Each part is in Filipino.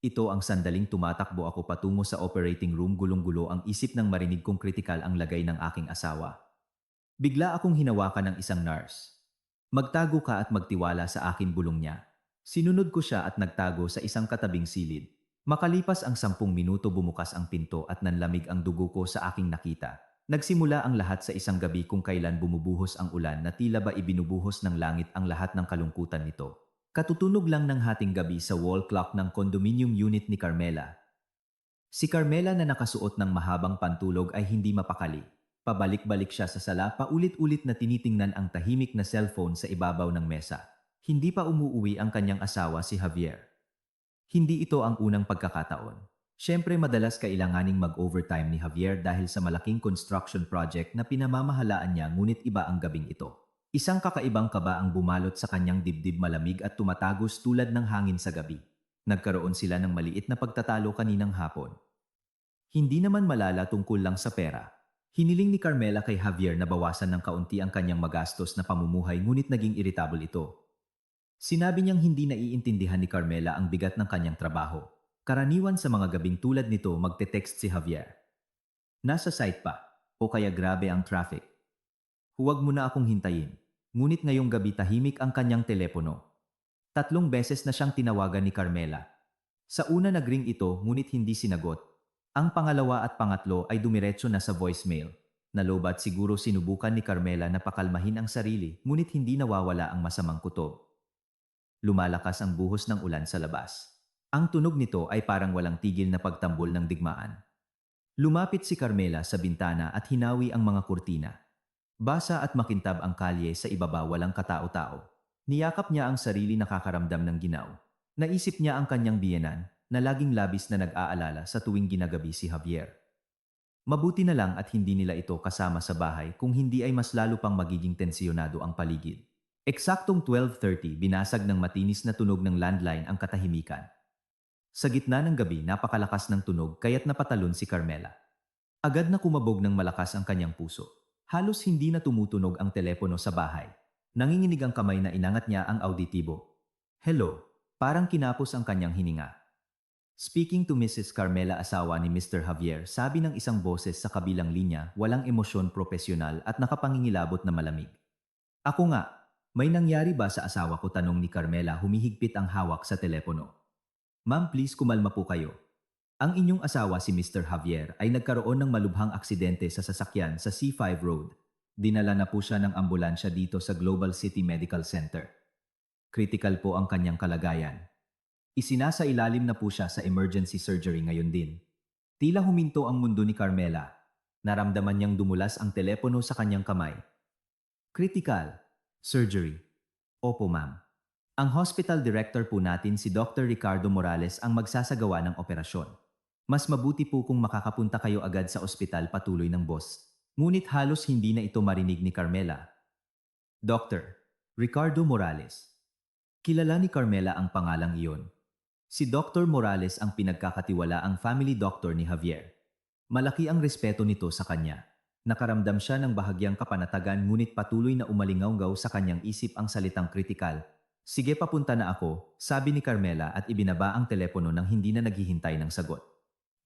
Ito ang sandaling tumatakbo ako patungo sa operating room, gulong-gulo ang isip nang marinig kong kritikal ang lagay ng aking asawa. Bigla akong hinawakan ng isang nurse. Magtago ka at magtiwala sa akin, bulong niya. Sinunod ko siya at nagtago sa isang katabing silid. Makalipas ang 10 minuto bumukas ang pinto at nanlamig ang dugo ko sa aking nakita. Nagsimula ang lahat sa isang gabi kung kailan bumubuhos ang ulan na tila ba ibinubuhos ng langit ang lahat ng kalungkutan nito. Katutunog lang ng hating gabi sa wall clock ng condominium unit ni Carmela. Si Carmela na nakasuot ng mahabang pantulog ay hindi mapakali. Pabalik-balik siya sa sala, paulit-ulit na tinitingnan ang tahimik na cellphone sa ibabaw ng mesa. Hindi pa umuuwi ang kanyang asawa si Javier. Hindi ito ang unang pagkakataon. Siyempre madalas kailanganing mag-overtime ni Javier dahil sa malaking construction project na pinamamahalaan niya, ngunit iba ang gabing ito. Isang kakaibang kaba ang bumalot sa kanyang dibdib, malamig at tumatagos tulad ng hangin sa gabi. Nagkaroon sila ng maliit na pagtatalo kaninang hapon. Hindi naman malala, tungkol lang sa pera. Hiniling ni Carmela kay Javier na bawasan ng kaunti ang kanyang magastos na pamumuhay, ngunit naging irritable ito. Sinabi niyang hindi naiintindihan ni Carmela ang bigat ng kanyang trabaho. Karaniwan sa mga gabing tulad nito magte-text si Javier. Nasa site pa, o kaya grabe ang traffic. Huwag mo na akong hintayin. Ngunit ngayong gabi tahimik ang kanyang telepono. 3 beses na siyang tinawagan ni Carmela. Sa una nagring ito, ngunit hindi sinagot. Ang pangalawa at pangatlo ay dumiretso na sa voicemail. Nalobat siguro sinubukan ni Carmela na pakalmahin ang sarili, ngunit hindi nawawala ang masamang kutob. Lumalakas ang buhos ng ulan sa labas. Ang tunog nito ay parang walang tigil na pagtambol ng digmaan. Lumapit si Carmela sa bintana at hinawi ang mga kurtina. Basa at makintab ang kalye sa ibaba, walang katao-tao. Niyakap niya ang sarili, nakakaramdam ng ginaw. Naisip niya ang kanyang biyenan, na laging labis na nag-aalala sa tuwing ginagabi si Javier. Mabuti na lang at hindi nila ito kasama sa bahay, kung hindi ay mas lalo pang magiging tensyonado ang paligid. Eksaktong 12:30, binasag ng matinis na tunog ng landline ang katahimikan. Sa gitna ng gabi, napakalakas ng tunog kaya't napatalon si Carmela. Agad na kumabog ng malakas ang kanyang puso. Halos hindi na tumutunog ang telepono sa bahay. Nanginginig ang kamay na inangat niya ang auditibo. Hello, parang kinapos ang kanyang hininga. Speaking to Mrs. Carmela, asawa ni Mr. Javier, sabi ng isang boses sa kabilang linya, walang emosyon, profesional at nakapangingilabot na malamig. Ako nga, may nangyari ba sa asawa ko? Tanong ni Carmela, humihigpit ang hawak sa telepono. Ma'am, please kumalma po kayo. Ang inyong asawa si Mr. Javier ay nagkaroon ng malubhang aksidente sa sasakyan sa C5 Road. Dinala na po siya ng ambulansya dito sa Global City Medical Center. Critical po ang kanyang kalagayan. Isinasa ilalim na po siya sa emergency surgery ngayon din. Tila huminto ang mundo ni Carmela. Naramdaman niyang dumulas ang telepono sa kanyang kamay. Critical surgery. Opo ma'am. Ang hospital director po natin, si Dr. Ricardo Morales, ang magsasagawa ng operasyon. Mas mabuti po kung makakapunta kayo agad sa ospital, patuloy ng boss. Ngunit halos hindi na ito marinig ni Carmela. Dr. Ricardo Morales. Kilala ni Carmela ang pangalang iyon. Si Dr. Morales ang pinagkakatiwalaang family doctor ni Javier. Malaki ang respeto nito sa kanya. Nakaramdam siya ng bahagyang kapanatagan, ngunit patuloy na umalingaw sa kanyang isip ang salitang kritikal. Sige, papunta na ako, sabi ni Carmela at ibinaba ang telepono nang hindi na naghihintay ng sagot.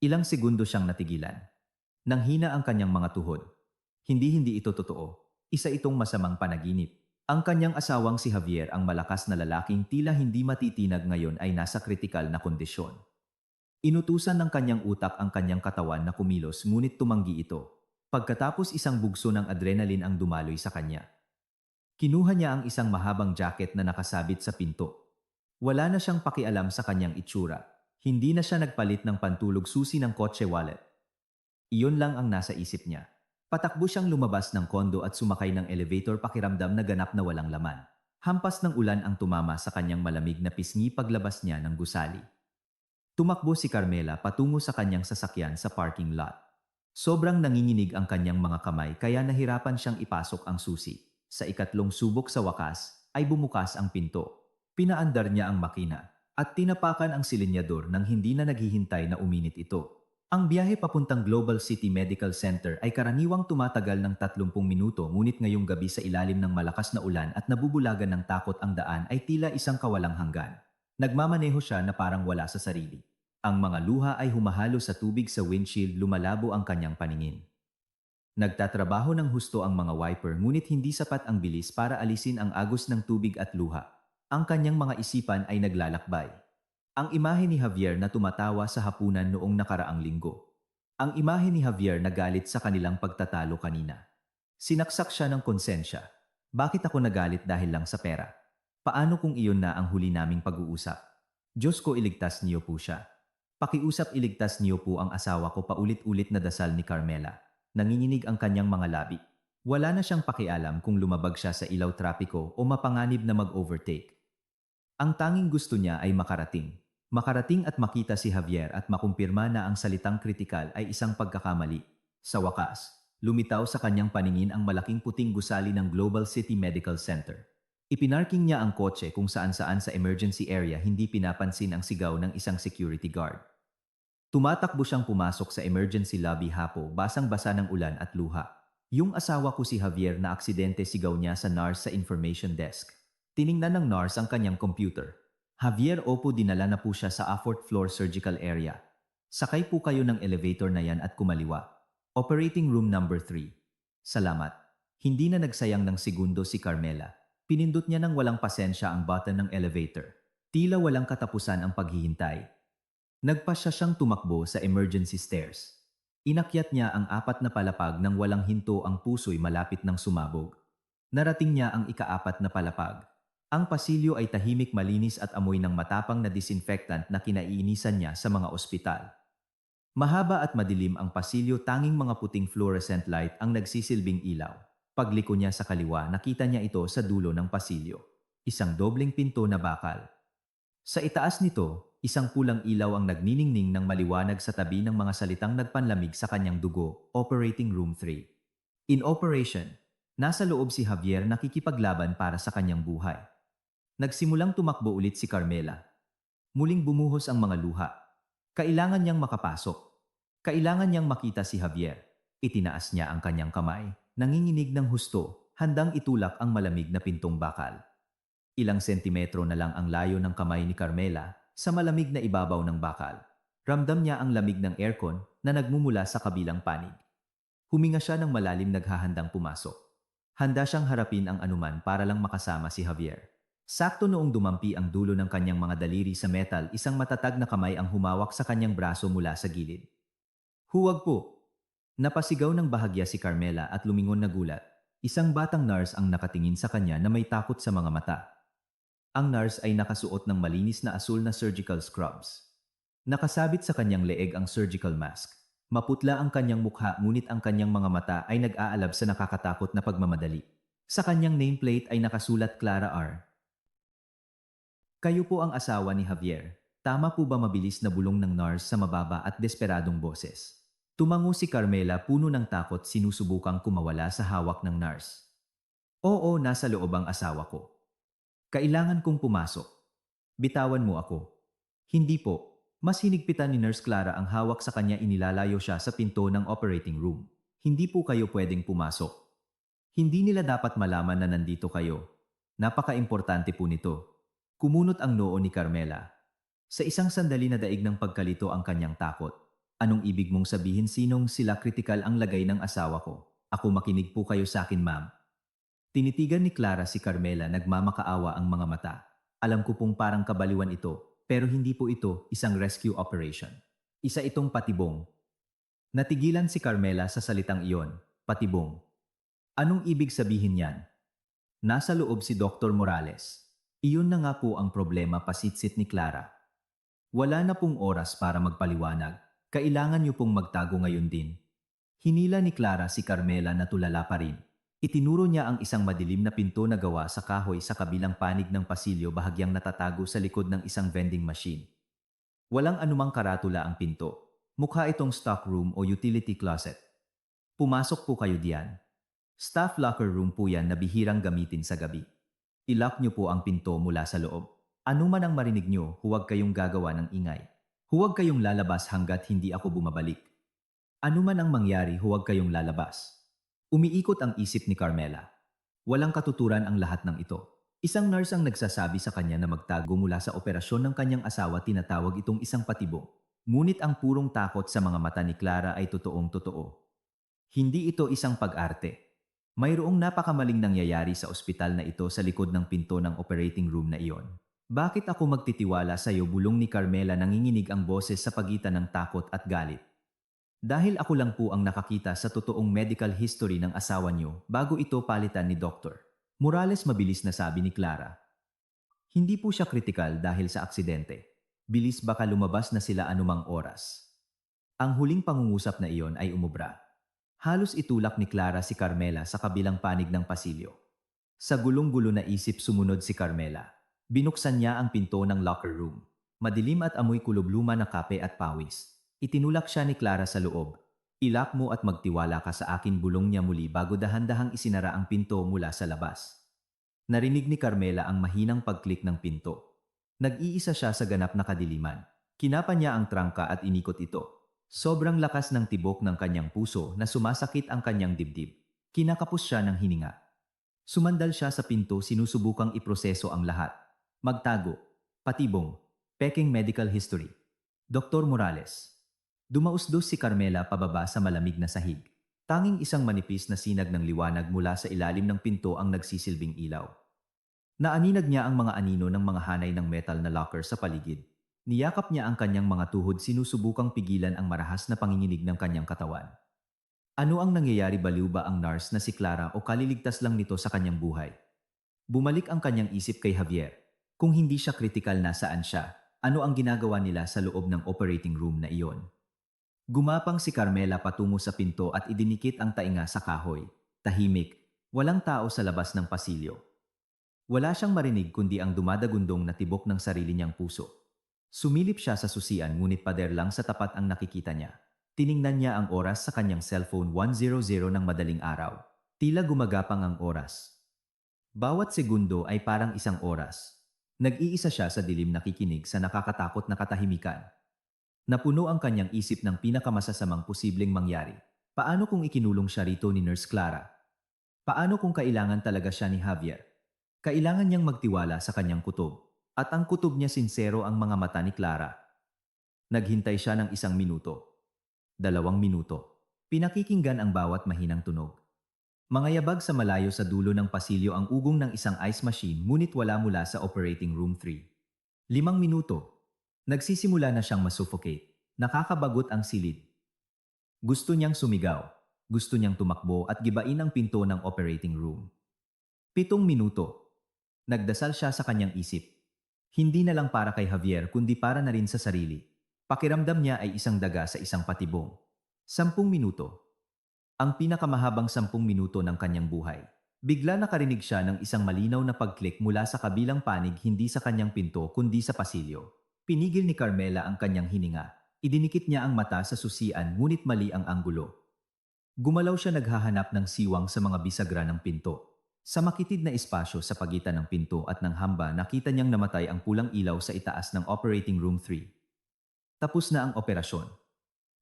Ilang segundo siyang natigilan. Nanghina ang kanyang mga tuhod. Hindi ito totoo. Isa itong masamang panaginip. Ang kanyang asawang si Javier, ang malakas na lalaking tila hindi matitinag ngayon, ay nasa kritikal na kondisyon. Inutusan ng kanyang utak ang kanyang katawan na kumilos, ngunit tumanggi ito. Pagkatapos isang bugso ng adrenaline ang dumaloy sa kanya. Kinuha niya ang isang mahabang jacket na nakasabit sa pinto. Wala na siyang pakialam sa kanyang itsura. Hindi na siya nagpalit ng pantulog, susi ng kotse, wallet. Iyon lang ang nasa isip niya. Patakbo siyang lumabas ng kondo at sumakay ng elevator, pakiramdam na ganap na walang laman. Hampas ng ulan ang tumama sa kanyang malamig na pisngi paglabas niya ng gusali. Tumakbo si Carmela patungo sa kanyang sasakyan sa parking lot. Sobrang nanginginig ang kanyang mga kamay kaya nahirapan siyang ipasok ang susi. Sa ikatlong subok sa wakas ay bumukas ang pinto. Pinaandar niya ang makina at tinapakan ang silinyador nang hindi na naghihintay na uminit ito. Ang biyahe papuntang Global City Medical Center ay karaniwang tumatagal ng 30 minuto, ngunit ngayong gabi sa ilalim ng malakas na ulan at nabubulagan ng takot ang daan ay tila isang kawalang hanggan. Nagmamaneho siya na parang wala sa sarili. Ang mga luha ay humahalo sa tubig sa windshield, lumalabo ang kanyang paningin. Nagtatrabaho ng husto ang mga wiper ngunit hindi sapat ang bilis para alisin ang agos ng tubig at luha. Ang kanyang mga isipan ay naglalakbay. Ang imahe ni Javier na tumatawa sa hapunan noong nakaraang linggo. Ang imahe ni Javier na galit sa kanilang pagtatalo kanina. Sinaksak siya ng konsensya. Bakit ako nagalit dahil lang sa pera? Paano kung iyon na ang huli naming pag-uusap? Diyos ko, iligtas niyo po siya. Pakiusap, iligtas niyo po ang asawa ko, paulit-ulit na dasal ni Carmela. Nanginginig ang kanyang mga labi. Wala na siyang pakialam kung lumabag siya sa ilaw trapiko o mapanganib na mag-overtake. Ang tanging gusto niya ay makarating. Makarating at makita si Javier at makumpirma na ang salitang kritikal ay isang pagkakamali. Sa wakas, lumitaw sa kanyang paningin ang malaking puting gusali ng Global City Medical Center. Ipinarking niya ang kotse kung saan-saan sa emergency area, hindi pinapansin ang sigaw ng isang security guard. Tumatakbo siyang pumasok sa emergency lobby, hapo, basang-basa ng ulan at luha. Yung asawa ko si Javier na aksidente, sigaw niya sa nurse sa information desk. Tiningnan ng nurse ang kanyang computer. Javier, opo, dinala na po siya sa 4th floor surgical area. Sakay po kayo ng elevator na yan at kumaliwa. Operating room number 3. Salamat. Hindi na nagsayang ng segundo si Carmela. Pinindot niya ng walang pasensya ang button ng elevator. Tila walang katapusan ang paghihintay. Nagpasya siyang tumakbo sa emergency stairs. Inakyat niya ang 4 na palapag nang walang hinto, ang puso'y malapit ng sumabog. Narating niya ang ika-4 na palapag. Ang pasilyo ay tahimik, malinis at amoy ng matapang na disinfectant na kinaiinisan niya sa mga ospital. Mahaba at madilim ang pasilyo, tanging mga puting fluorescent light ang nagsisilbing ilaw. Pagliko niya sa kaliwa, nakita niya ito sa dulo ng pasilyo. Isang dobleng pinto na bakal. Sa itaas nito, isang pulang ilaw ang nagniningning ng maliwanag sa tabi ng mga salitang nagpanlamig sa kanyang dugo. Operating Room 3. In operation. Nasa loob si Javier, nakikipaglaban para sa kanyang buhay. Nagsimulang tumakbo ulit si Carmela. Muling bumuhos ang mga luha. Kailangan niyang makapasok. Kailangan niyang makita si Javier. Itinaas niya ang kanyang kamay, nanginginig ng husto, handang itulak ang malamig na pintong bakal. Ilang sentimetro na lang ang layo ng kamay ni Carmela sa malamig na ibabaw ng bakal. Ramdam niya ang lamig ng aircon na nagmumula sa kabilang panig. Huminga siya ng malalim, naghahandang pumasok. Handa siyang harapin ang anuman para lang makasama si Javier. Sakto noong dumampi ang dulo ng kanyang mga daliri sa metal, isang matatag na kamay ang humawak sa kanyang braso mula sa gilid. Huwag po! Napasigaw ng bahagya si Carmela at lumingon na gulat. Isang batang nurse ang nakatingin sa kanya na may takot sa mga mata. Ang nurse ay nakasuot ng malinis na asul na surgical scrubs. Nakasabit sa kanyang leeg ang surgical mask. Maputla ang kanyang mukha, ngunit ang kanyang mga mata ay nag-aalab sa nakakatakot na pagmamadali. Sa kanyang nameplate ay nakasulat Clara R. Kayo po ang asawa ni Javier. Tama po ba? Mabilis na bulong ng nurse sa mababa at desperadong boses. Tumango si Carmela, puno ng takot, sinusubukang kumawala sa hawak ng nurse. Oo, nasa loob ang asawa ko. Kailangan kong pumasok. Bitawan mo ako. Hindi po. Mas hinigpitan ni Nurse Clara ang hawak sa kanya, inilalayo siya sa pinto ng operating room. Hindi po kayo pwedeng pumasok. Hindi nila dapat malaman na nandito kayo. Napaka-importante po nito. Kumunot ang noo ni Carmela. Sa isang sandali na daig ng pagkalito ang kanyang takot. Anong ibig mong sabihin? Sinong sila? Kritikal ang lagay ng asawa ko. Ako, makinig po kayo sa akin, ma'am. Tinitigan ni Clara si Carmela, nagmamakaawa ang mga mata. Alam ko pong parang kabaliwan ito, pero hindi po ito isang rescue operation. Isa itong patibong. Natigilan si Carmela sa salitang iyon, patibong. Anong ibig sabihin yan? Nasa loob si Dr. Morales. Iyon na nga po ang problema, pasitsit ni Clara. Wala na pong oras para magpaliwanag. Kailangan niyo pong magtago ngayon din. Hinila ni Clara si Carmela na tulala pa rin. Itinuro niya ang isang madilim na pinto na gawa sa kahoy sa kabilang panig ng pasilyo, bahagyang natatago sa likod ng isang vending machine. Walang anumang karatula ang pinto. Mukha itong stock room o utility closet. Pumasok po kayo diyan. Staff locker room po yan na bihirang gamitin sa gabi. I-lock niyo po ang pinto mula sa loob. Ano man ang marinig niyo, huwag kayong gagawa ng ingay. Huwag kayong lalabas hanggat hindi ako bumabalik. Ano man ang mangyari, huwag kayong lalabas. Umiikot ang isip ni Carmela. Walang katuturan ang lahat ng ito. Isang nurse ang nagsasabi sa kanya na magtago mula sa operasyon ng kanyang asawa, tinatawag itong isang patibong. Ngunit ang purong takot sa mga mata ni Clara ay totoong totoo. Hindi ito isang pag-arte. Mayroong napakamaling nangyayari sa ospital na ito sa likod ng pinto ng operating room na iyon. Bakit ako magtitiwala sa iyo, bulong ni Carmela, nanginginig ang boses sa pagitan ng takot at galit. Dahil ako lang po ang nakakita sa totoong medical history ng asawa niyo bago ito palitan ni Dr. Morales, mabilis na sabi ni Clara. Hindi po siya kritikal dahil sa aksidente. Bilis, baka lumabas na sila anumang oras. Ang huling pangungusap na iyon ay umubra. Halos itulak ni Clara si Carmela sa kabilang panig ng pasilyo. Sa gulong-gulo na isip, sumunod si Carmela. Binuksan niya ang pinto ng locker room. Madilim at amoy kulubluma na kape at pawis. Itinulak siya ni Clara sa loob. Ilak mo at magtiwala ka sa akin, bulong niya muli bago dahan-dahang isinara ang pinto mula sa labas. Narinig ni Carmela ang mahinang pag-click ng pinto. Nag-iisa siya sa ganap na kadiliman. Kinapa niya ang trangka at inikot ito. Sobrang lakas ng tibok ng kanyang puso na sumasakit ang kanyang dibdib. Kinakapos siya ng hininga. Sumandal siya sa pinto, sinusubukang iproseso ang lahat. Magtago, patibong, peking medical history. Dr. Morales. Dumausdos si Carmela pababa sa malamig na sahig. Tanging isang manipis na sinag ng liwanag mula sa ilalim ng pinto ang nagsisilbing ilaw. Naaninag niya ang mga anino ng mga hanay ng metal na locker sa paligid. Niyakap niya ang kanyang mga tuhod, sinusubukang pigilan ang marahas na panginginig ng kanyang katawan. Ano ang nangyayari? Baliw ba ang nurse na si Clara o kaliligtas lang nito sa kanyang buhay? Bumalik ang kanyang isip kay Javier. Kung hindi siya kritikal, nasaan siya? Ano ang ginagawa nila sa loob ng operating room na iyon? Gumapang si Carmela patungo sa pinto at idinikit ang tainga sa kahoy. Tahimik, walang tao sa labas ng pasilyo. Wala siyang marinig kundi ang dumadagundong na tibok ng sarili niyang puso. Sumilip siya sa susian, ngunit pader lang sa tapat ang nakikita niya. Tiningnan niya ang oras sa kanyang cellphone, 1:00 ng madaling araw. Tila gumagapang ang oras. Bawat segundo ay parang isang oras. Nag-iisa siya sa dilim, nakikinig sa nakakatakot na katahimikan. Napuno ang kanyang isip ng pinakamasasamang posibleng mangyari. Paano kung ikinulong siya rito ni Nurse Clara? Paano kung kailangan talaga siya ni Javier? Kailangan niyang magtiwala sa kanyang kutob. At ang kutob niya, sinsero ang mga mata ni Clara. Naghintay siya ng 1 minuto. 2 minuto. Pinakikinggan ang bawat mahinang tunog. Mga yabag sa malayo sa dulo ng pasilyo, ang ugong ng isang ice machine, ngunit wala mula sa operating room 3. 5 minuto. Nagsisimula na siyang masuffocate. Nakakabagot ang silid. Gusto niyang sumigaw. Gusto niyang tumakbo at gibain ang pinto ng operating room. 7 minuto. Nagdasal siya sa kanyang isip. Hindi na lang para kay Javier kundi para na rin sa sarili. Pakiramdam niya ay isang daga sa isang patibong. 10 minuto. Ang pinakamahabang 10 minuto ng kanyang buhay. Bigla nakarinig siya ng isang malinaw na pag-click mula sa kabilang panig, hindi sa kanyang pinto kundi sa pasilyo. Pinigil ni Carmela ang kanyang hininga. Idinikit niya ang mata sa susian, ngunit mali ang anggulo. Gumalaw siya, naghahanap ng siwang sa mga bisagra ng pinto. Sa makitid na espasyo sa pagitan ng pinto at ng hamba, nakita niyang namatay ang pulang ilaw sa itaas ng operating room 3. Tapos na ang operasyon.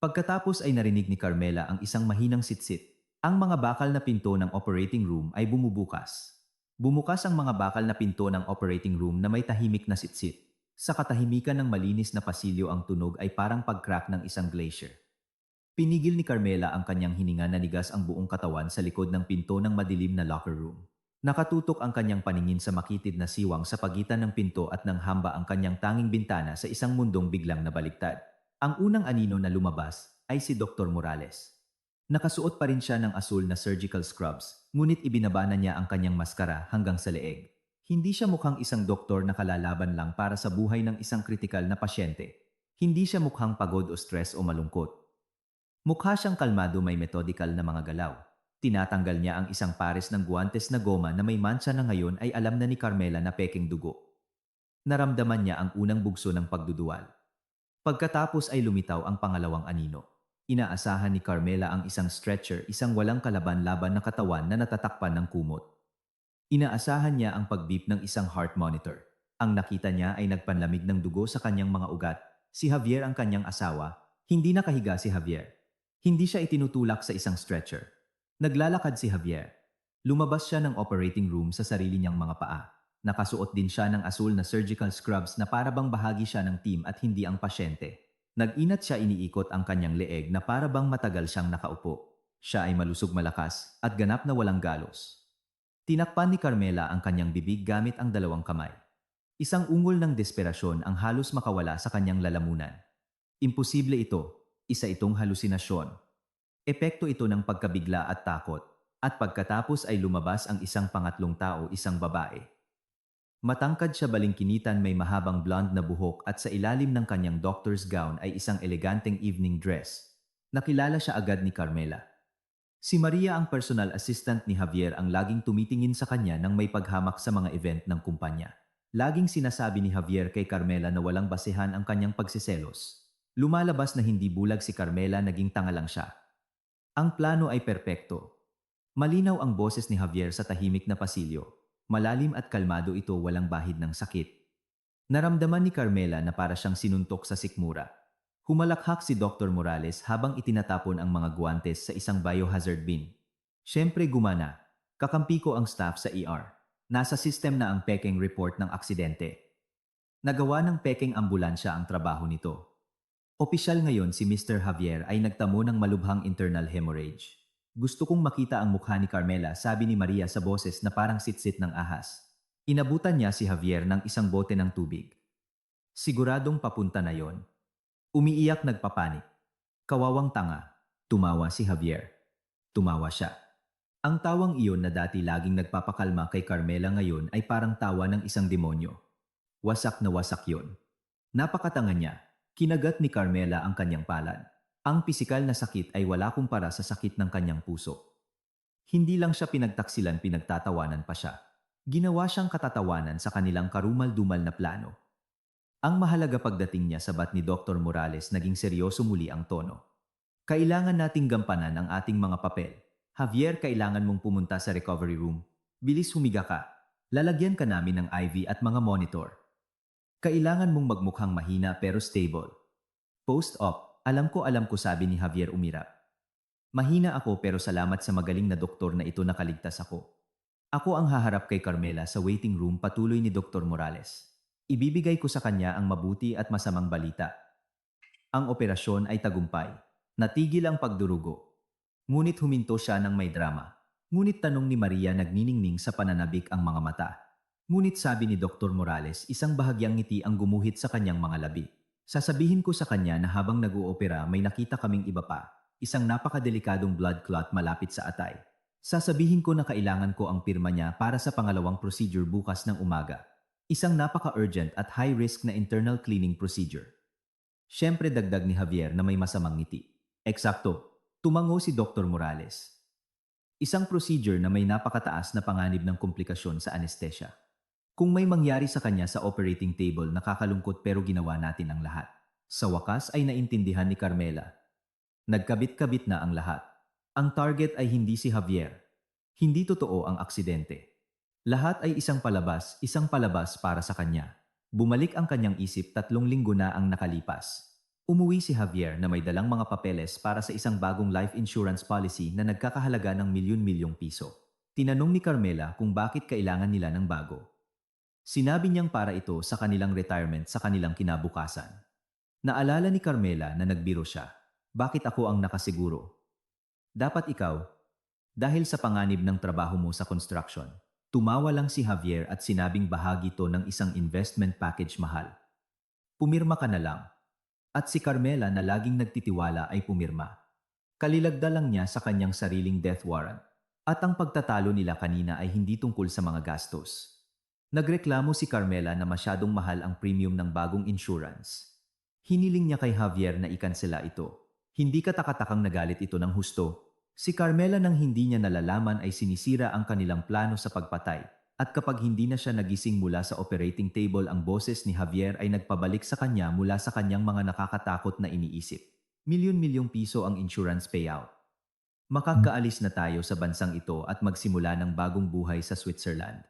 Pagkatapos ay narinig ni Carmela ang isang mahinang sitsit. Ang mga bakal na pinto ng operating room ay bumubukas. Bumukas ang mga bakal na pinto ng operating room na may tahimik na sitsit. Sa katahimikan ng malinis na pasilyo, ang tunog ay parang pag-crack ng isang glacier. Pinigil ni Carmela ang kanyang hininga, nanigas ang buong katawan sa likod ng pinto ng madilim na locker room. Nakatutok ang kanyang paningin sa makitid na siwang sa pagitan ng pinto at ng hamba, ang kanyang tanging bintana sa isang mundong biglang nabaligtad. Ang unang anino na lumabas ay si Dr. Morales. Nakasuot pa rin siya ng asul na surgical scrubs, ngunit ibinaba na niya ang kanyang maskara hanggang sa leeg. Hindi siya mukhang isang doktor na kalalaban lang para sa buhay ng isang kritikal na pasyente. Hindi siya mukhang pagod o stress o malungkot. Mukha siyang kalmado, may methodikal na mga galaw. Tinatanggal niya ang isang pares ng guwantes na goma na may mancha na ngayon ay alam na ni Carmela na peking dugo. Naramdaman niya ang unang bugso ng pagduduwal. Pagkatapos ay lumitaw ang pangalawang anino. Inaasahan ni Carmela ang isang stretcher, isang walang kalaban-laban na katawan na natatakpan ng kumot. Inaasahan niya ang pag-beep ng isang heart monitor. Ang nakita niya ay nagpanlamig ng dugo sa kanyang mga ugat. Si Javier ang kanyang asawa. Hindi nakahiga si Javier. Hindi siya itinutulak sa isang stretcher. Naglalakad si Javier. Lumabas siya ng operating room sa sarili niyang mga paa. Nakasuot din siya ng asul na surgical scrubs na para bang bahagi siya ng team at hindi ang pasyente. Nag-inat siya, iniikot ang kanyang leeg na para bang matagal siyang nakaupo. Siya ay malusog, malakas at ganap na walang galos. Tinakpan ni Carmela ang kanyang bibig gamit ang dalawang kamay. Isang ungol ng desperasyon ang halos makawala sa kanyang lalamunan. Imposible ito. Isa itong halusinasyon. Epekto ito ng pagkabigla at takot. At pagkatapos ay lumabas ang isang pangatlong tao, isang babae. Matangkad siya, balingkinitan, may mahabang blonde na buhok at sa ilalim ng kanyang doctor's gown ay isang eleganteng evening dress. Nakilala siya agad ni Carmela. Si Maria, ang personal assistant ni Javier, ang laging tumitingin sa kanya nang may paghamak sa mga event ng kumpanya. Laging sinasabi ni Javier kay Carmela na walang basehan ang kanyang pagsiselos. Lumalabas na hindi bulag si Carmela, naging tanga lang siya. Ang plano ay perpekto. Malinaw ang boses ni Javier sa tahimik na pasilyo. Malalim at kalmado ito, walang bahid ng sakit. Naramdaman ni Carmela na para siyang sinuntok sa sikmura. Humalakhak si Dr. Morales habang itinatapon ang mga guwantes sa isang biohazard bin. Siyempre gumana. Kakampi ko ang staff sa ER. Nasa system na ang pekeng report ng aksidente. Nagawa ng pekeng ambulansya ang trabaho nito. Opisyal ngayon si Mr. Javier ay nagtamo ng malubhang internal hemorrhage. Gusto kong makita ang mukha ni Carmela, sabi ni Maria sa boses na parang sitsit ng ahas. Inabutan niya si Javier ng isang bote ng tubig. Siguradong papunta na yon. Umiiyak, nagpapanik. Kawawang tanga. Tumawa si Javier. Tumawa siya. Ang tawang iyon na dati laging nagpapakalma kay Carmela ngayon ay parang tawa ng isang demonyo. Wasak na wasak yon. Napakatanga niya. Kinagat ni Carmela ang kanyang palad. Ang pisikal na sakit ay wala kumpara sa sakit ng kanyang puso. Hindi lang siya pinagtaksilan, pinagtatawanan pa siya. Ginawa siyang katatawanan sa kanilang karumal-dumal na plano. Ang mahalaga, pagdating niya sa bat ni Dr. Morales, naging seryoso muli ang tono. Kailangan nating gampanan ang ating mga papel. Javier, kailangan mong pumunta sa recovery room. Bilis, humiga ka. Lalagyan ka namin ng IV at mga monitor. Kailangan mong magmukhang mahina pero stable. Post-op. Alam ko, sabi ni Javier, umirap. Mahina ako pero salamat sa magaling na doktor na ito, nakaligtas ako. Ako ang haharap kay Carmela sa waiting room, patuloy ni Dr. Morales. Ibibigay ko sa kanya ang mabuti at masamang balita. Ang operasyon ay tagumpay. Natigil ang pagdurugo. Ngunit huminto siya ng may drama. Ngunit, tanong ni Maria, nagniningning sa pananabik ang mga mata. Ngunit, sabi ni Dr. Morales, isang bahagyang ngiti ang gumuhit sa kanyang mga labi. Sasabihin ko sa kanya na habang nag-uopera may nakita kaming iba pa, isang napakadelikadong blood clot malapit sa atay. Sasabihin ko na kailangan ko ang pirma niya para sa pangalawang procedure bukas ng umaga. Isang napaka-urgent at high-risk na internal cleaning procedure. Siyempre, dagdag ni Javier na may masamang ngiti. Eksakto, tumango si Dr. Morales. Isang procedure na may napakataas na panganib ng komplikasyon sa anesthesia. Kung may mangyari sa kanya sa operating table, nakakalungkot, pero ginawa natin ang lahat. Sa wakas ay naintindihan ni Carmela. Nagkabit-kabit na ang lahat. Ang target ay hindi si Javier. Hindi totoo ang aksidente. Lahat ay isang palabas para sa kanya. Bumalik ang kanyang isip, 3 linggo na ang nakalipas. Umuwi si Javier na may dalang mga papeles para sa isang bagong life insurance policy na nagkakahalaga ng milyon-milyong piso. Tinanong ni Carmela kung bakit kailangan nila ng bago. Sinabi niyang para ito sa kanilang retirement, sa kanilang kinabukasan. Naalala ni Carmela na nagbiro siya. Bakit ako ang nakasiguro? Dapat ikaw. Dahil sa panganib ng trabaho mo sa construction. Tumawa lang si Javier at sinabing bahagi to ng isang investment package mahal. Pumirma ka na lang. At si Carmela na laging nagtitiwala ay pumirma. Kalilagda lang niya sa kanyang sariling death warrant. At ang pagtatalo nila kanina ay hindi tungkol sa mga gastos. Nagreklamo si Carmela na masyadong mahal ang premium ng bagong insurance. Hiniling niya kay Javier na ikansela ito. Hindi katakatakang nagalit ito ng husto. Si Carmela, nang hindi niya nalalaman, ay sinisira ang kanilang plano sa pagpatay. At kapag hindi na siya nagising mula sa operating table, ang boses ni Javier ay nagpabalik sa kanya mula sa kanyang mga nakakatakot na iniisip. Milyon-milyong piso ang insurance payout. Makakaalis na tayo sa bansang ito at magsimula ng bagong buhay sa Switzerland.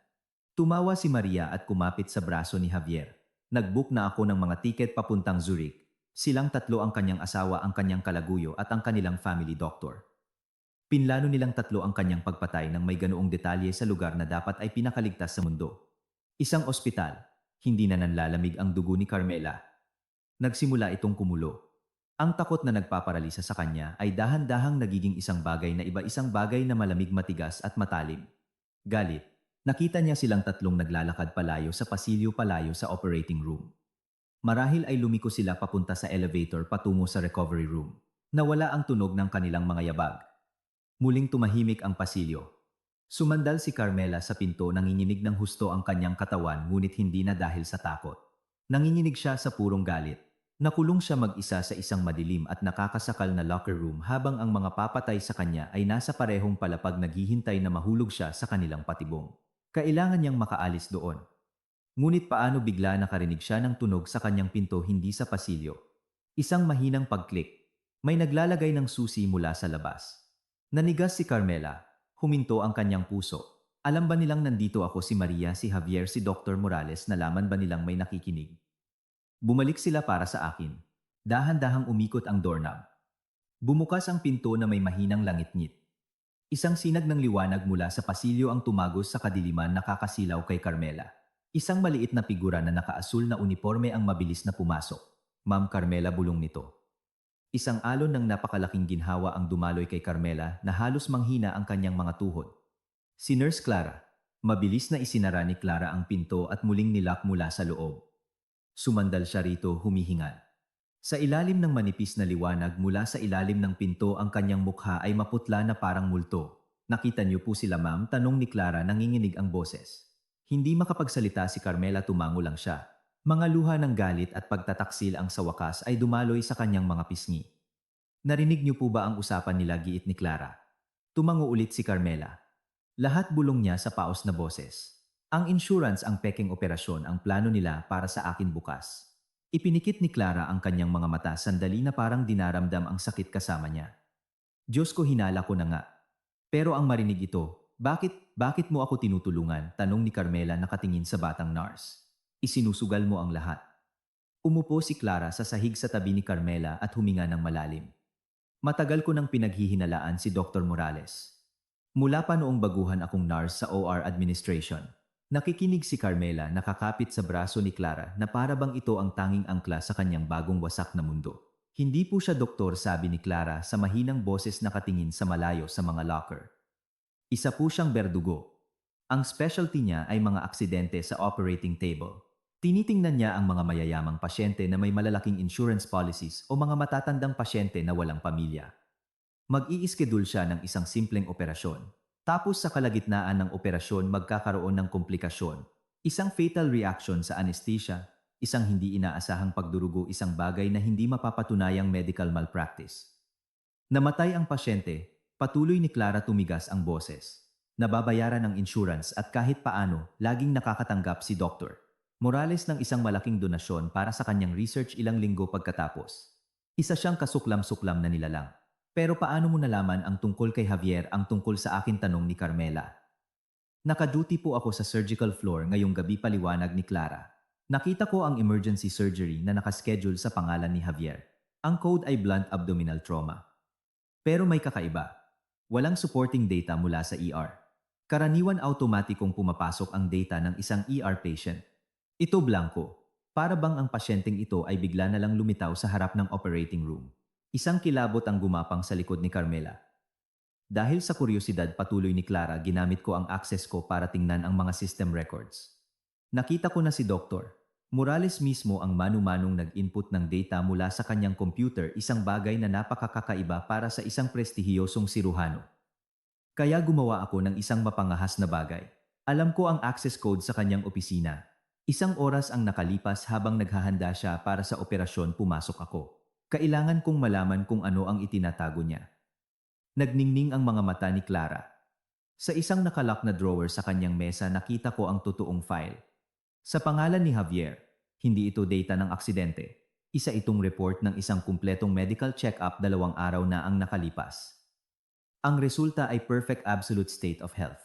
Tumawa si Maria at kumapit sa braso ni Javier. Nag-book na ako ng mga tiket papuntang Zurich. Silang 3, ang kanyang asawa, ang kanyang kalaguyo at ang kanilang family doctor. Pinlano nilang 3 ang kanyang pagpatay ng may ganoong detalye sa lugar na dapat ay pinakaligtas sa mundo. Isang ospital. Hindi na nanlalamig ang dugo ni Carmela. Nagsimula itong kumulo. Ang takot na nagpaparalisa sa kanya ay dahan-dahang nagiging isang bagay na isang bagay na malamig, matigas at matalim. Galit. Nakita niya silang tatlong naglalakad palayo sa pasilyo, palayo sa operating room. Marahil ay lumiko sila papunta sa elevator patungo sa recovery room. Nawala ang tunog ng kanilang mga yabag. Muling tumahimik ang pasilyo. Sumandal si Carmela sa pinto, nanginginig ng husto ang kanyang katawan, ngunit hindi na dahil sa takot. Nanginginig siya sa purong galit. Nakulong siya mag-isa sa isang madilim at nakakasakal na locker room habang ang mga papatay sa kanya ay nasa parehong palapag, naghihintay na mahulog siya sa kanilang patibong. Kailangan niyang makaalis doon. Ngunit paano bigla nakarinig siya ng tunog sa kanyang pinto, hindi sa pasilyo. Isang mahinang pag-click. May naglalagay ng susi mula sa labas. Nanigas si Carmela. Huminto ang kanyang puso. Alam ba nilang nandito ako, si Maria, si Javier, si Dr. Morales? Nalaman ba nilang may nakikinig? Bumalik sila para sa akin. Dahan-dahang umikot ang doorknob. Bumukas ang pinto na may mahinang langit-ngit. Isang sinag ng liwanag mula sa pasilyo ang tumagos sa kadiliman, nakakasilaw kay Carmela. Isang maliit na figura na nakaasul na uniforme ang mabilis na pumasok. Ma'am Carmela, bulong nito. Isang alon ng napakalaking ginhawa ang dumaloy kay Carmela na halos manghina ang kanyang mga tuhod. Si Nurse Clara. Mabilis na isinara ni Clara ang pinto at muling nilak mula sa loob. Sumandal siya rito, humihingal. Sa ilalim ng manipis na liwanag mula sa ilalim ng pinto, ang kanyang mukha ay maputla na parang multo. Nakita niyo po sila, ma'am? Tanong ni Clara, nanginginig ang boses. Hindi makapagsalita si Carmela, tumango lang siya. Mga luha ng galit at pagtataksil ang sa wakas ay dumaloy sa kanyang mga pisngi. Narinig niyo po ba ang usapan nila? Giit ni Clara. Tumango ulit si Carmela. Lahat bulong niya sa paos na boses. Ang insurance, ang pekeng operasyon, ang plano nila para sa akin bukas. Ipinikit ni Clara ang kanyang mga mata, sandali na parang dinaramdam ang sakit kasama niya. Diyos ko, hinala ko na nga. Pero ang marinig ito, bakit mo ako tinutulungan? Tanong ni Carmela, nakatingin sa batang nurse. Isinusugal mo ang lahat. Umupo si Clara sa sahig sa tabi ni Carmela at huminga ng malalim. Matagal ko nang pinaghihinalaan si Dr. Morales. Mula pa noong baguhan akong nurse sa OR administration. Nakikinig si Carmela, nakakapit sa braso ni Clara na para bang ito ang tanging angkla sa kanyang bagong wasak na mundo. Hindi po siya doktor, sabi ni Clara sa mahinang boses, nakatingin sa malayo sa mga locker. Isa po siyang berdugo. Ang specialty niya ay mga aksidente sa operating table. Tinitingnan niya ang mga mayayamang pasyente na may malalaking insurance policies o mga matatandang pasyente na walang pamilya. Mag-i-schedule siya ng isang simpleng operasyon. Tapos sa kalagitnaan ng operasyon magkakaroon ng komplikasyon. Isang fatal reaction sa anesthesia, isang hindi inaasahang pagdurugo, isang bagay na hindi mapapatunayang medical malpractice. Namatay ang pasyente, patuloy ni Clara, tumigas ang boses. Nababayaran ng insurance at kahit paano, laging nakakatanggap si Dr. Morales ng isang malaking donasyon para sa kanyang research ilang linggo pagkatapos. Isa siyang kasuklam-suklam na nilalang. Pero paano mo nalaman ang tungkol kay Javier, ang tungkol sa akin? Tanong ni Carmela. Naka-duty po ako sa surgical floor ngayong gabi, paliwanag ni Clara. Nakita ko ang emergency surgery na nakaschedule sa pangalan ni Javier. Ang code ay blunt abdominal trauma. Pero may kakaiba. Walang supporting data mula sa ER. Karaniwan automatikong pumapasok ang data ng isang ER patient. Ito blanco. Para bang ang pasyenteng ito ay bigla na lang lumitaw sa harap ng operating room. Isang kilabot ang gumapang sa likod ni Carmela. Dahil sa kuryosidad, patuloy ni Clara, ginamit ko ang access ko para tingnan ang mga system records. Nakita ko na si Dr. Morales mismo ang manu-manong nag-input ng data mula sa kanyang computer, isang bagay na napakakaiba para sa isang prestihiyosong siruhano. Kaya gumawa ako ng isang mapangahas na bagay. Alam ko ang access code sa kanyang opisina. Isang oras ang nakalipas habang naghahanda siya para sa operasyon, pumasok ako. Kailangan kong malaman kung ano ang itinatago niya. Nagningning ang mga mata ni Clara. Sa isang nakalock na drawer sa kanyang mesa nakita ko ang totoong file. Sa pangalan ni Javier, hindi ito data ng aksidente. Isa itong report ng isang kumpletong medical check-up, 2 araw na ang nakalipas. Ang resulta ay perfect absolute state of health.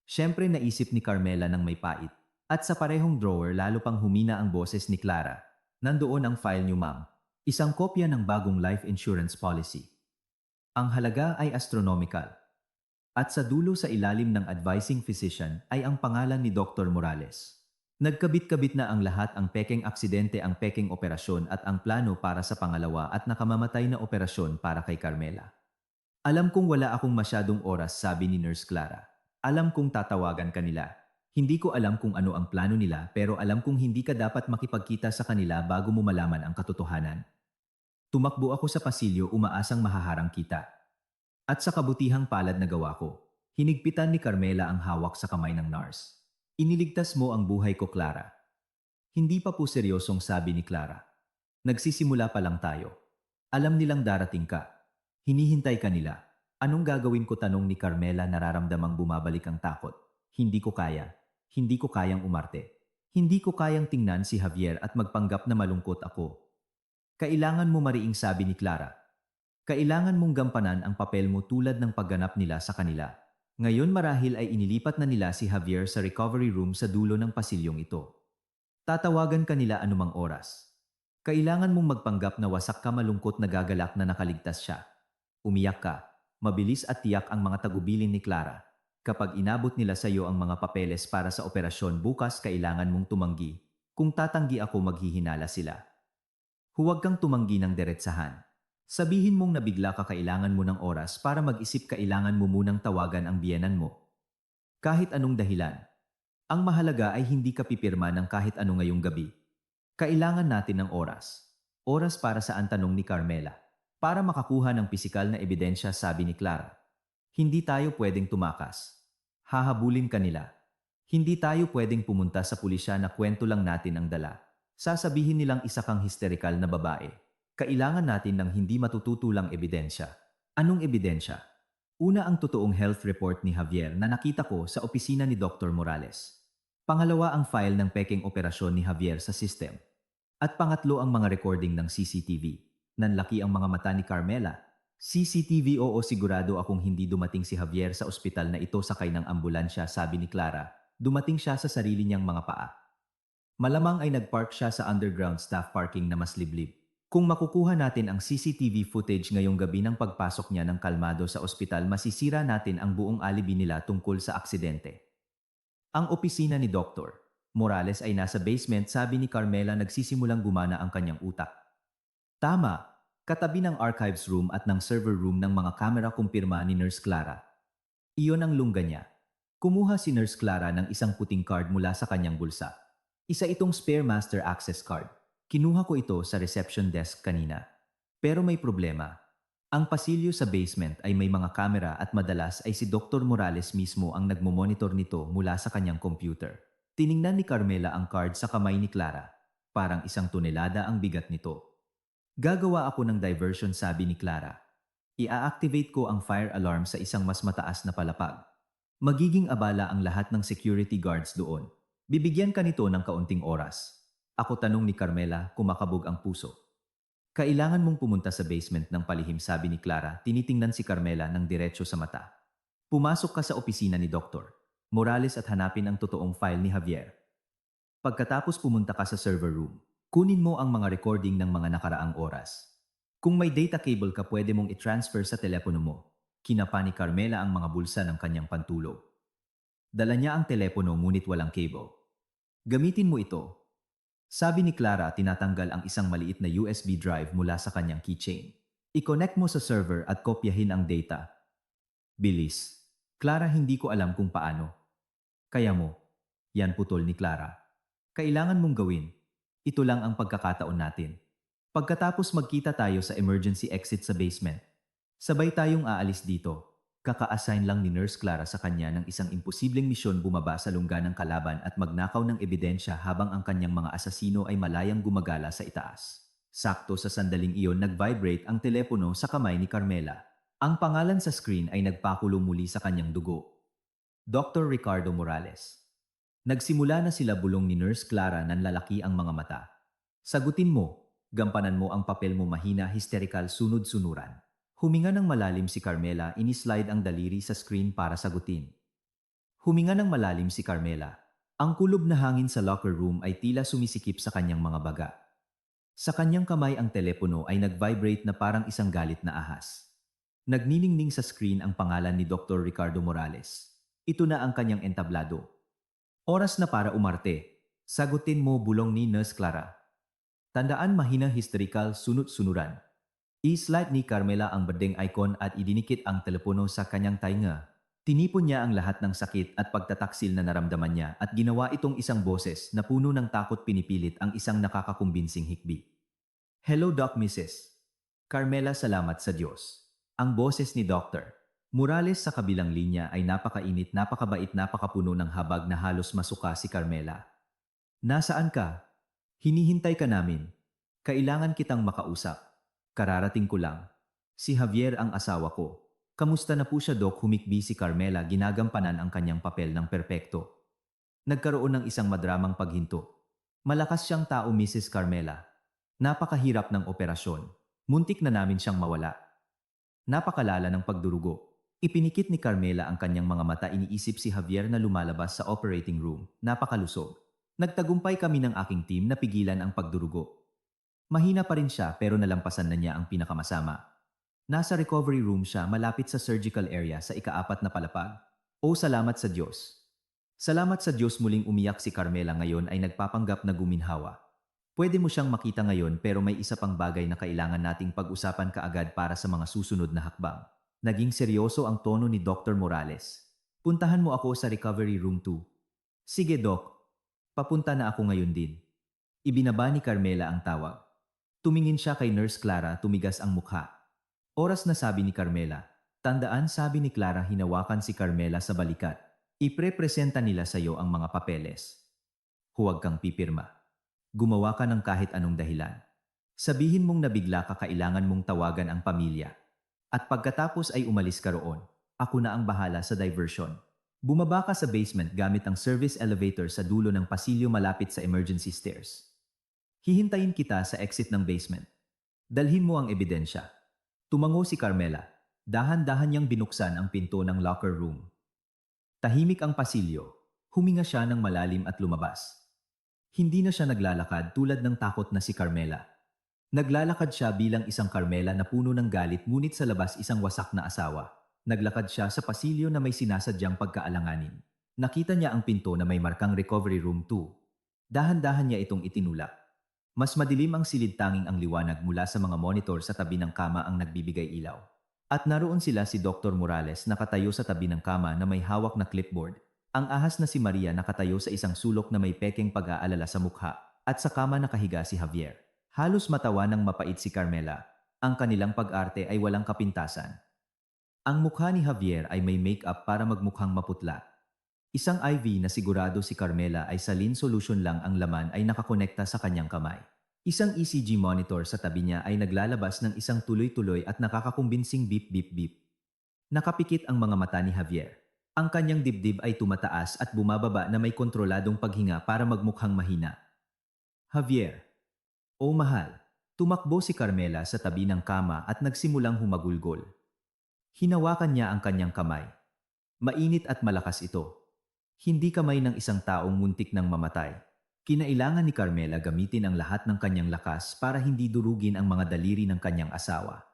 Siyempre naisip ni Carmela ng may pait. At sa parehong drawer lalo pang humina ang boses ni Clara. Nandoon ang file niyo, ma'am. Isang kopya ng bagong life insurance policy. Ang halaga ay astronomical. At sa dulo sa ilalim ng advising physician ay ang pangalan ni Dr. Morales. Nagkabit-kabit na ang lahat, ang pekeng aksidente, ang pekeng operasyon at ang plano para sa pangalawa at nakamamatay na operasyon para kay Carmela. Alam kong wala akong masyadong oras, sabi ni Nurse Clara. Alam kong tatawagan kanila. Hindi ko alam kung ano ang plano nila, pero alam kong hindi ka dapat makipagkita sa kanila bago mo malaman ang katotohanan. Tumakbo ako sa pasilyo, umaasang mahaharang kita. At sa kabutihang palad na gawa ko, hinigpitan ni Carmela ang hawak sa kamay ng nurse. Iniligtas mo ang buhay ko, Clara. Hindi pa po seryosong, sabi ni Clara. Nagsisimula pa lang tayo. Alam nilang darating ka. Hinihintay ka nila. Anong gagawin ko, tanong ni Carmela, nararamdamang bumabalik ang takot. Hindi ko kaya. Hindi ko kayang umarte. Hindi ko kayang tingnan si Javier at magpanggap na malungkot ako. Kailangan mo mariing, sabi ni Clara. Kailangan mong gampanan ang papel mo tulad ng pagganap nila sa kanila. Ngayon marahil ay inilipat na nila si Javier sa recovery room sa dulo ng pasilyong ito. Tatawagan ka nila anumang oras. Kailangan mong magpanggap na wasak ka, malungkot, nagagalak na nakaligtas siya. Umiyak ka. Mabilis at tiyak ang mga tagubilin ni Clara. Kapag inabot nila sa iyo ang mga papeles para sa operasyon bukas, kailangan mong tumanggi. Kung tatanggi ako, maghihinala sila. Huwag kang tumanggi ng diretsahan. Sabihin mong nabigla ka, kailangan mo ng oras para mag-isip, kailangan mo munang tawagan ang biyenan mo. Kahit anong dahilan. Ang mahalaga ay hindi ka pipirma ng kahit ano ngayong gabi. Kailangan natin ng oras. Oras para saan, tanong ni Carmela. Para makakuha ng pisikal na ebidensya, sabi ni Clara. Hindi tayo pwedeng tumakas. Hahabulin ka nila. Hindi tayo pwedeng pumunta sa pulisya na kwento lang natin ang dala. Sasabihin nilang isa kang hysterical na babae. Kailangan natin ng hindi matututulang ebidensya. Anong ebidensya? Una, ang totoong health report ni Javier na nakita ko sa opisina ni Dr. Morales. Pangalawa, ang file ng pekeng operasyon ni Javier sa system. At pangatlo, ang mga recording ng CCTV. Nanlaki ang mga mata ni Carmela. CCTV? Oo, sigurado akong hindi dumating si Javier sa ospital na ito sakay ng ambulansya, sabi ni Clara. Dumating siya sa sarili niyang mga paa. Malamang ay nagpark siya sa underground staff parking na mas liblib. Kung makukuha natin ang CCTV footage ngayong gabi ng pagpasok niya ng kalmado sa ospital, masisira natin ang buong alibi nila tungkol sa aksidente. Ang opisina ni Dr. Morales ay nasa basement, sabi ni Carmela, nagsisimulang gumana ang kanyang utak. Tama, katabi ng archives room at ng server room ng mga kamera, kumpirma ni Nurse Clara. Iyon ang lungga niya. Kumuha si Nurse Clara ng isang puting card mula sa kanyang bulsa. Isa itong spare master access card. Kinuha ko ito sa reception desk kanina. Pero may problema. Ang pasilyo sa basement ay may mga kamera at madalas ay si Dr. Morales mismo ang nagmomonitor nito mula sa kanyang computer. Tiningnan ni Carmela ang card sa kamay ni Clara. Parang 1 tonelada ang bigat nito. Gagawa ako ng diversion, sabi ni Clara. Ia-activate ko ang fire alarm sa isang mas mataas na palapag. Magiging abala ang lahat ng security guards doon. Bibigyan ka nito ng kaunting oras. Ako, tanong ni Carmela, kumakabog ang puso. Kailangan mong pumunta sa basement ng palihim, sabi ni Clara, tinitingnan si Carmela ng diretso sa mata. Pumasok ka sa opisina ni Dr. Morales at hanapin ang totoong file ni Javier. Pagkatapos pumunta ka sa server room. Kunin mo ang mga recording ng mga nakaraang oras. Kung may data cable ka, pwede mong i-transfer sa telepono mo. Kinapa ni Carmela ang mga bulsa ng kanyang pantulog. Dala niya ang telepono ngunit walang cable. Gamitin mo ito. Sabi ni Clara, tinatanggal ang isang maliit na USB drive mula sa kanyang keychain. I-connect mo sa server at kopyahin ang data. Bilis. Clara, hindi ko alam kung paano. Kaya mo. Yan, putol ni Clara. Kailangan mong gawin. Ito lang ang pagkakataon natin. Pagkatapos magkita tayo sa emergency exit sa basement. Sabay tayong aalis dito. Kaka-assign lang ni Nurse Clara sa kanya ng isang imposibleng misyon, bumaba sa lungga ng kalaban at magnakaw ng ebidensya habang ang kanyang mga asasino ay malayang gumagala sa itaas. Sakto sa sandaling iyon, nag-vibrate ang telepono sa kamay ni Carmela. Ang pangalan sa screen ay nagpakulo muli sa kanyang dugo. Dr. Ricardo Morales. Nagsimula na sila, bulong ni Nurse Clara, nanlalaki ang mga mata. Sagutin mo, gampanan mo ang papel mo, mahina, hysterical, sunod-sunuran. Huminga ng malalim si Carmela, inislide ang daliri sa screen para sagutin. Huminga ng malalim si Carmela. Ang kulob na hangin sa locker room ay tila sumisikip sa kanyang mga baga. Sa kanyang kamay ang telepono ay nag-vibrate na parang isang galit na ahas. Nagniningning sa screen ang pangalan ni Dr. Ricardo Morales. Ito na ang kanyang entablado. Oras na para umarte. Sagutin mo, bulong ni Nurse Clara. Tandaan, mahina historical sunod-sunuran. I-slide ni Carmela ang berdeng icon at idinikit ang telepono sa kanyang tainga. Tinipon niya ang lahat ng sakit at pagtataksil na naramdaman niya at ginawa itong isang boses na puno ng takot, pinipilit ang isang nakakakumbinsing hikbi. Hello Doc Mrs. Carmela, salamat sa Diyos. Ang boses ni Dr. Morales sa kabilang linya ay napakainit, napakabait, napakapuno ng habag na halos masuka si Carmela. Nasaan ka? Hinihintay ka namin. Kailangan kitang makausap. Kararating ko lang. Si Javier ang asawa ko. Kamusta na po siya, Doc? Humikbi si Carmela, ginagampanan ang kanyang papel ng perpekto. Nagkaroon ng isang madramang paghinto. Malakas siyang tao, Mrs. Carmela. Napakahirap ng operasyon. Muntik na namin siyang mawala. Napakalala ng pagdurugo. Ipinikit ni Carmela ang kanyang mga mata, iniisip si Javier na lumalabas sa operating room. Napakalusog. Nagtagumpay kami ng aking team na pigilan ang pagdurugo. Mahina pa rin siya pero nalampasan na niya ang pinakamasama. Nasa recovery room siya, malapit sa surgical area sa ika-4 na palapag. O salamat sa Diyos. Salamat sa Diyos, muling umiyak si Carmela, ngayon ay nagpapanggap na guminhawa. Pwede mo siyang makita ngayon pero may isa pang bagay na kailangan nating pag-usapan kaagad para sa mga susunod na hakbang. Naging seryoso ang tono ni Dr. Morales. Puntahan mo ako sa recovery room 2. Sige, Doc. Papunta na ako ngayon din. Ibinaba ni Carmela ang tawag. Tumingin siya kay Nurse Clara, tumigas ang mukha. Oras na, sabi ni Carmela. Tandaan, sabi ni Clara, hinawakan si Carmela sa balikat. Ipre-presenta nila sa iyo ang mga papeles. Huwag kang pipirma. Gumawa ka ng kahit anong dahilan. Sabihin mong nabigla ka, kailangan mong tawagan ang pamilya. At pagkatapos ay umalis ka roon. Ako na ang bahala sa diversion. Bumaba ka sa basement gamit ang service elevator sa dulo ng pasilyo malapit sa emergency stairs. Hihintayin kita sa exit ng basement. Dalhin mo ang ebidensya. Tumango si Carmela. Dahan-dahan niyang binuksan ang pinto ng locker room. Tahimik ang pasilyo. Huminga siya ng malalim at lumabas. Hindi na siya naglalakad tulad ng takot na si Carmela. Naglalakad siya bilang isang Carmela na puno ng galit, ngunit sa labas isang wasak na asawa. Naglakad siya sa pasilyo na may sinasadyang pagkaalanganin. Nakita niya ang pinto na may markang Recovery Room 2. Dahan-dahan niya itong itinulak. Mas madilim ang silid, tanging ang liwanag mula sa mga monitor sa tabi ng kama ang nagbibigay ilaw. At naroon sila, si Dr. Morales nakatayo sa tabi ng kama na may hawak na clipboard. Ang ahas na si Maria nakatayo sa isang sulok na may pekeng pag-aalala sa mukha. At sa kama nakahiga si Javier. Halos matawa ng mapait si Carmela. Ang kanilang pag-arte ay walang kapintasan. Ang mukha ni Javier ay may make-up para magmukhang maputla. Isang IV na sigurado si Carmela ay saline solution lang ang laman ay nakakonekta sa kanyang kamay. Isang ECG monitor sa tabi niya ay naglalabas ng isang tuloy-tuloy at nakakakumbinsing beep beep beep. Nakapikit ang mga mata ni Javier. Ang kanyang dibdib ay tumataas at bumababa na may kontroladong paghinga para magmukhang mahina. Javier. O mahal. Tumakbo si Carmela sa tabi ng kama at nagsimulang humagulgol. Hinawakan niya ang kanyang kamay. Mainit at malakas ito. Hindi kamay ng isang taong muntik nang mamatay. Kinailangan ni Carmela gamitin ang lahat ng kanyang lakas para hindi durugin ang mga daliri ng kanyang asawa.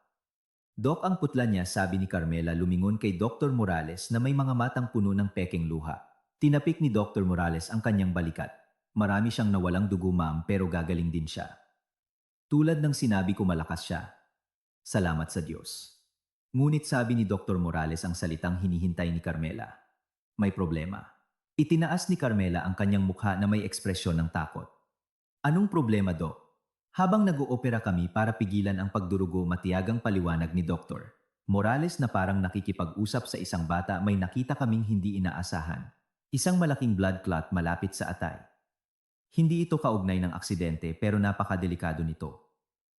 Dok, ang putla niya, sabi ni Carmela, lumingon kay Dr. Morales na may mga matang puno ng pekeng luha. Tinapik ni Dr. Morales ang kanyang balikat. Marami siyang nawalang dugo, ma'am, pero gagaling din siya. Tulad ng sinabi ko, malakas siya. Salamat sa Diyos. Ngunit sabi ni Dr. Morales ang salitang hinihintay ni Carmela. May problema. Itinaas ni Carmela ang kanyang mukha na may ekspresyon ng takot. Anong problema, Dok? Habang nag-oopera kami para pigilan ang pagdurugo, matiyagang paliwanag ni Dr. Morales na parang nakikipag-usap sa isang bata, may nakita kaming hindi inaasahan. Isang malaking blood clot malapit sa atay. Hindi ito kaugnay ng aksidente pero napakadelikado nito.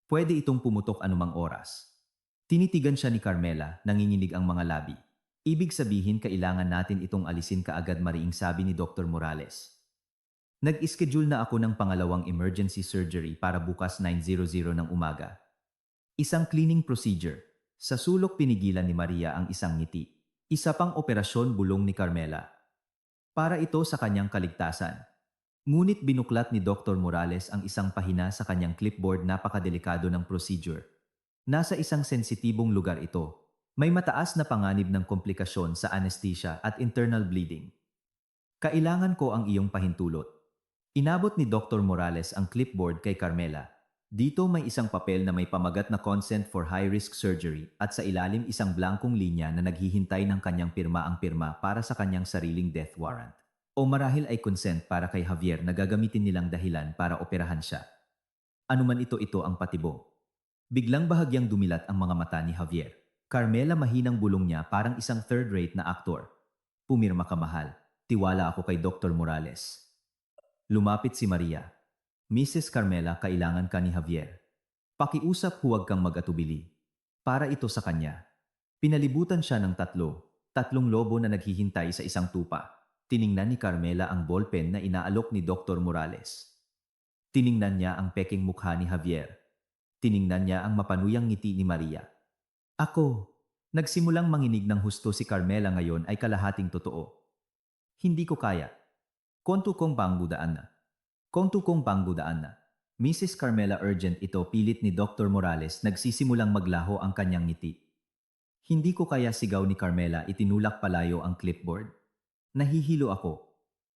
Pwede itong pumutok anumang oras. Tinitigan siya ni Carmela, nanginginig ang mga labi. Ibig sabihin kailangan natin itong alisin kaagad, mariing sabi ni Dr. Morales. Nag-schedule na ako ng pangalawang emergency surgery para bukas 9:00 ng umaga. Isang cleaning procedure. Sa sulok pinigilan ni Maria ang isang ngiti. Isa pang operasyon, bulong ni Carmela. Para ito sa kanyang kaligtasan. Ngunit binuklat ni Dr. Morales ang isang pahina sa kanyang clipboard, napakadelikado ng procedure. Nasa isang sensitibong lugar ito. May mataas na panganib ng komplikasyon sa anesthesia at internal bleeding. Kailangan ko ang iyong pahintulot. Inabot ni Dr. Morales ang clipboard kay Carmela. Dito may isang papel na may pamagat na consent for high-risk surgery at sa ilalim isang blankong linya na naghihintay ng kanyang pirma ang pirma para sa kanyang sariling death warrant. O marahil ay consent para kay Javier na gagamitin nilang dahilan para operahan siya. Anuman ito ang patibo. Biglang bahagyang dumilat ang mga mata ni Javier. Carmela mahinang bulong niya parang isang third-rate na aktor. Pumirma ka mahal. Tiwala ako kay Dr. Morales. Lumapit si Maria. Mrs. Carmela, kailangan ka ni Javier. Pakiusap, huwag kang mag-atubili. Para ito sa kanya. Pinalibutan siya ng tatlong lobo na naghihintay sa isang tupa. Tiningnan ni Carmela ang ballpen na inaalok ni Dr. Morales. Tiningnan niya ang peking mukha ni Javier. Tiningnan niya ang mapanuyang ngiti ni Maria. Ako. Nagsimulang manginig ng husto si Carmela ngayon ay kalahating totoo. Hindi ko kaya. Kontu kong pangbudaan na. Kontu kong pangbudaan na. Mrs. Carmela, urgent ito, pilit ni Dr. Morales, nagsisimulang maglaho ang kanyang ngiti. Hindi ko kaya, sigaw ni Carmela, itinulak palayo ang clipboard. Nahihilo ako.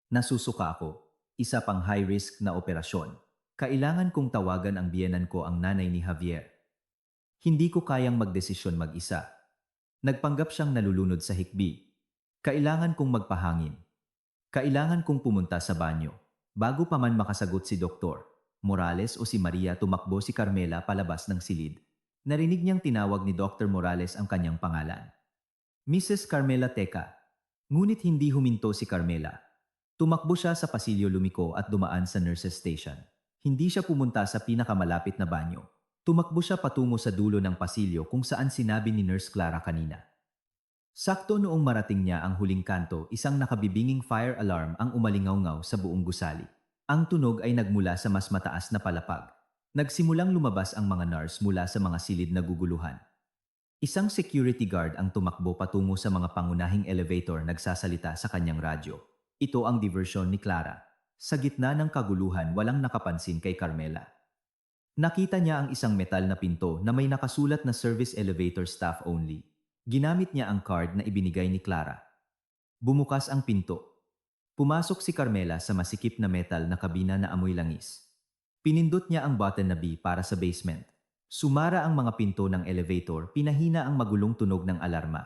Nasusuka ako. Isa pang high-risk na operasyon. Kailangan kong tawagan ang biyenan ko, ang nanay ni Javier. Hindi ko kayang magdesisyon mag-isa. Nagpanggap siyang nalulunod sa hikbi. Kailangan kong magpahangin. Kailangan kong pumunta sa banyo. Bago pa man makasagot si Dr. Morales o si Maria, tumakbo si Carmela palabas ng silid. Narinig niyang tinawag ni Dr. Morales ang kanyang pangalan. Mrs. Carmela, teka. Ngunit hindi huminto si Carmela. Tumakbo siya sa pasilyo, lumiko at dumaan sa nurses station. Hindi siya pumunta sa pinakamalapit na banyo. Tumakbo siya patungo sa dulo ng pasilyo kung saan sinabi ni Nurse Clara kanina. Sakto noong marating niya ang huling kanto, isang nakabibinging fire alarm ang umalingaw-ngaw sa buong gusali. Ang tunog ay nagmula sa mas mataas na palapag. Nagsimulang lumabas ang mga nurse mula sa mga silid na guguluhan. Isang security guard ang tumakbo patungo sa mga pangunahing elevator, nagsasalita sa kanyang radyo. Ito ang diversyon ni Clara. Sa gitna ng kaguluhan, walang nakapansin kay Carmela. Nakita niya ang isang metal na pinto na may nakasulat na service elevator staff only. Ginamit niya ang card na ibinigay ni Clara. Bumukas ang pinto. Pumasok si Carmela sa masikip na metal na kabina na amoy langis. Pinindot niya ang button na B para sa basement. Sumara ang mga pinto ng elevator, pinahina ang magulong tunog ng alarma.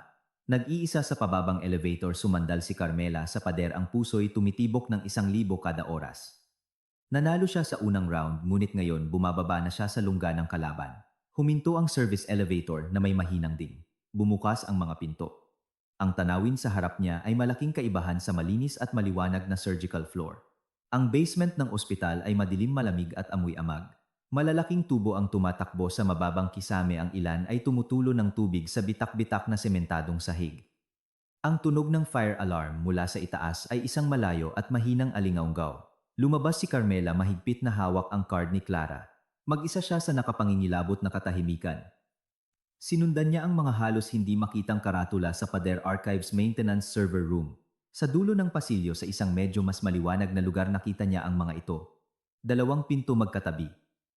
Nag-iisa sa pababang elevator, sumandal si Carmela sa pader, ang puso'y tumitibok ng 1,000 kada oras. Nanalo siya sa unang round, ngunit ngayon bumababa na siya sa lungga ng kalaban. Huminto ang service elevator na may mahinang ding. Bumukas ang mga pinto. Ang tanawin sa harap niya ay malaking kaibahan sa malinis at maliwanag na surgical floor. Ang basement ng ospital ay madilim, malamig at amoy amag. Malalaking tubo ang tumatakbo sa mababang kisame, ang ilan ay tumutulo ng tubig sa bitak-bitak na sementadong sahig. Ang tunog ng fire alarm mula sa itaas ay isang malayo at mahinang alingaunggaw. Lumabas si Carmela, mahigpit na hawak ang card ni Clara. Mag-isa siya sa nakapangingilabot na katahimikan. Sinundan niya ang mga halos hindi makitang karatula sa pader, archives, maintenance server room. Sa dulo ng pasilyo, sa isang medyo mas maliwanag na lugar, nakita niya ang mga ito. 2 pinto magkatabi.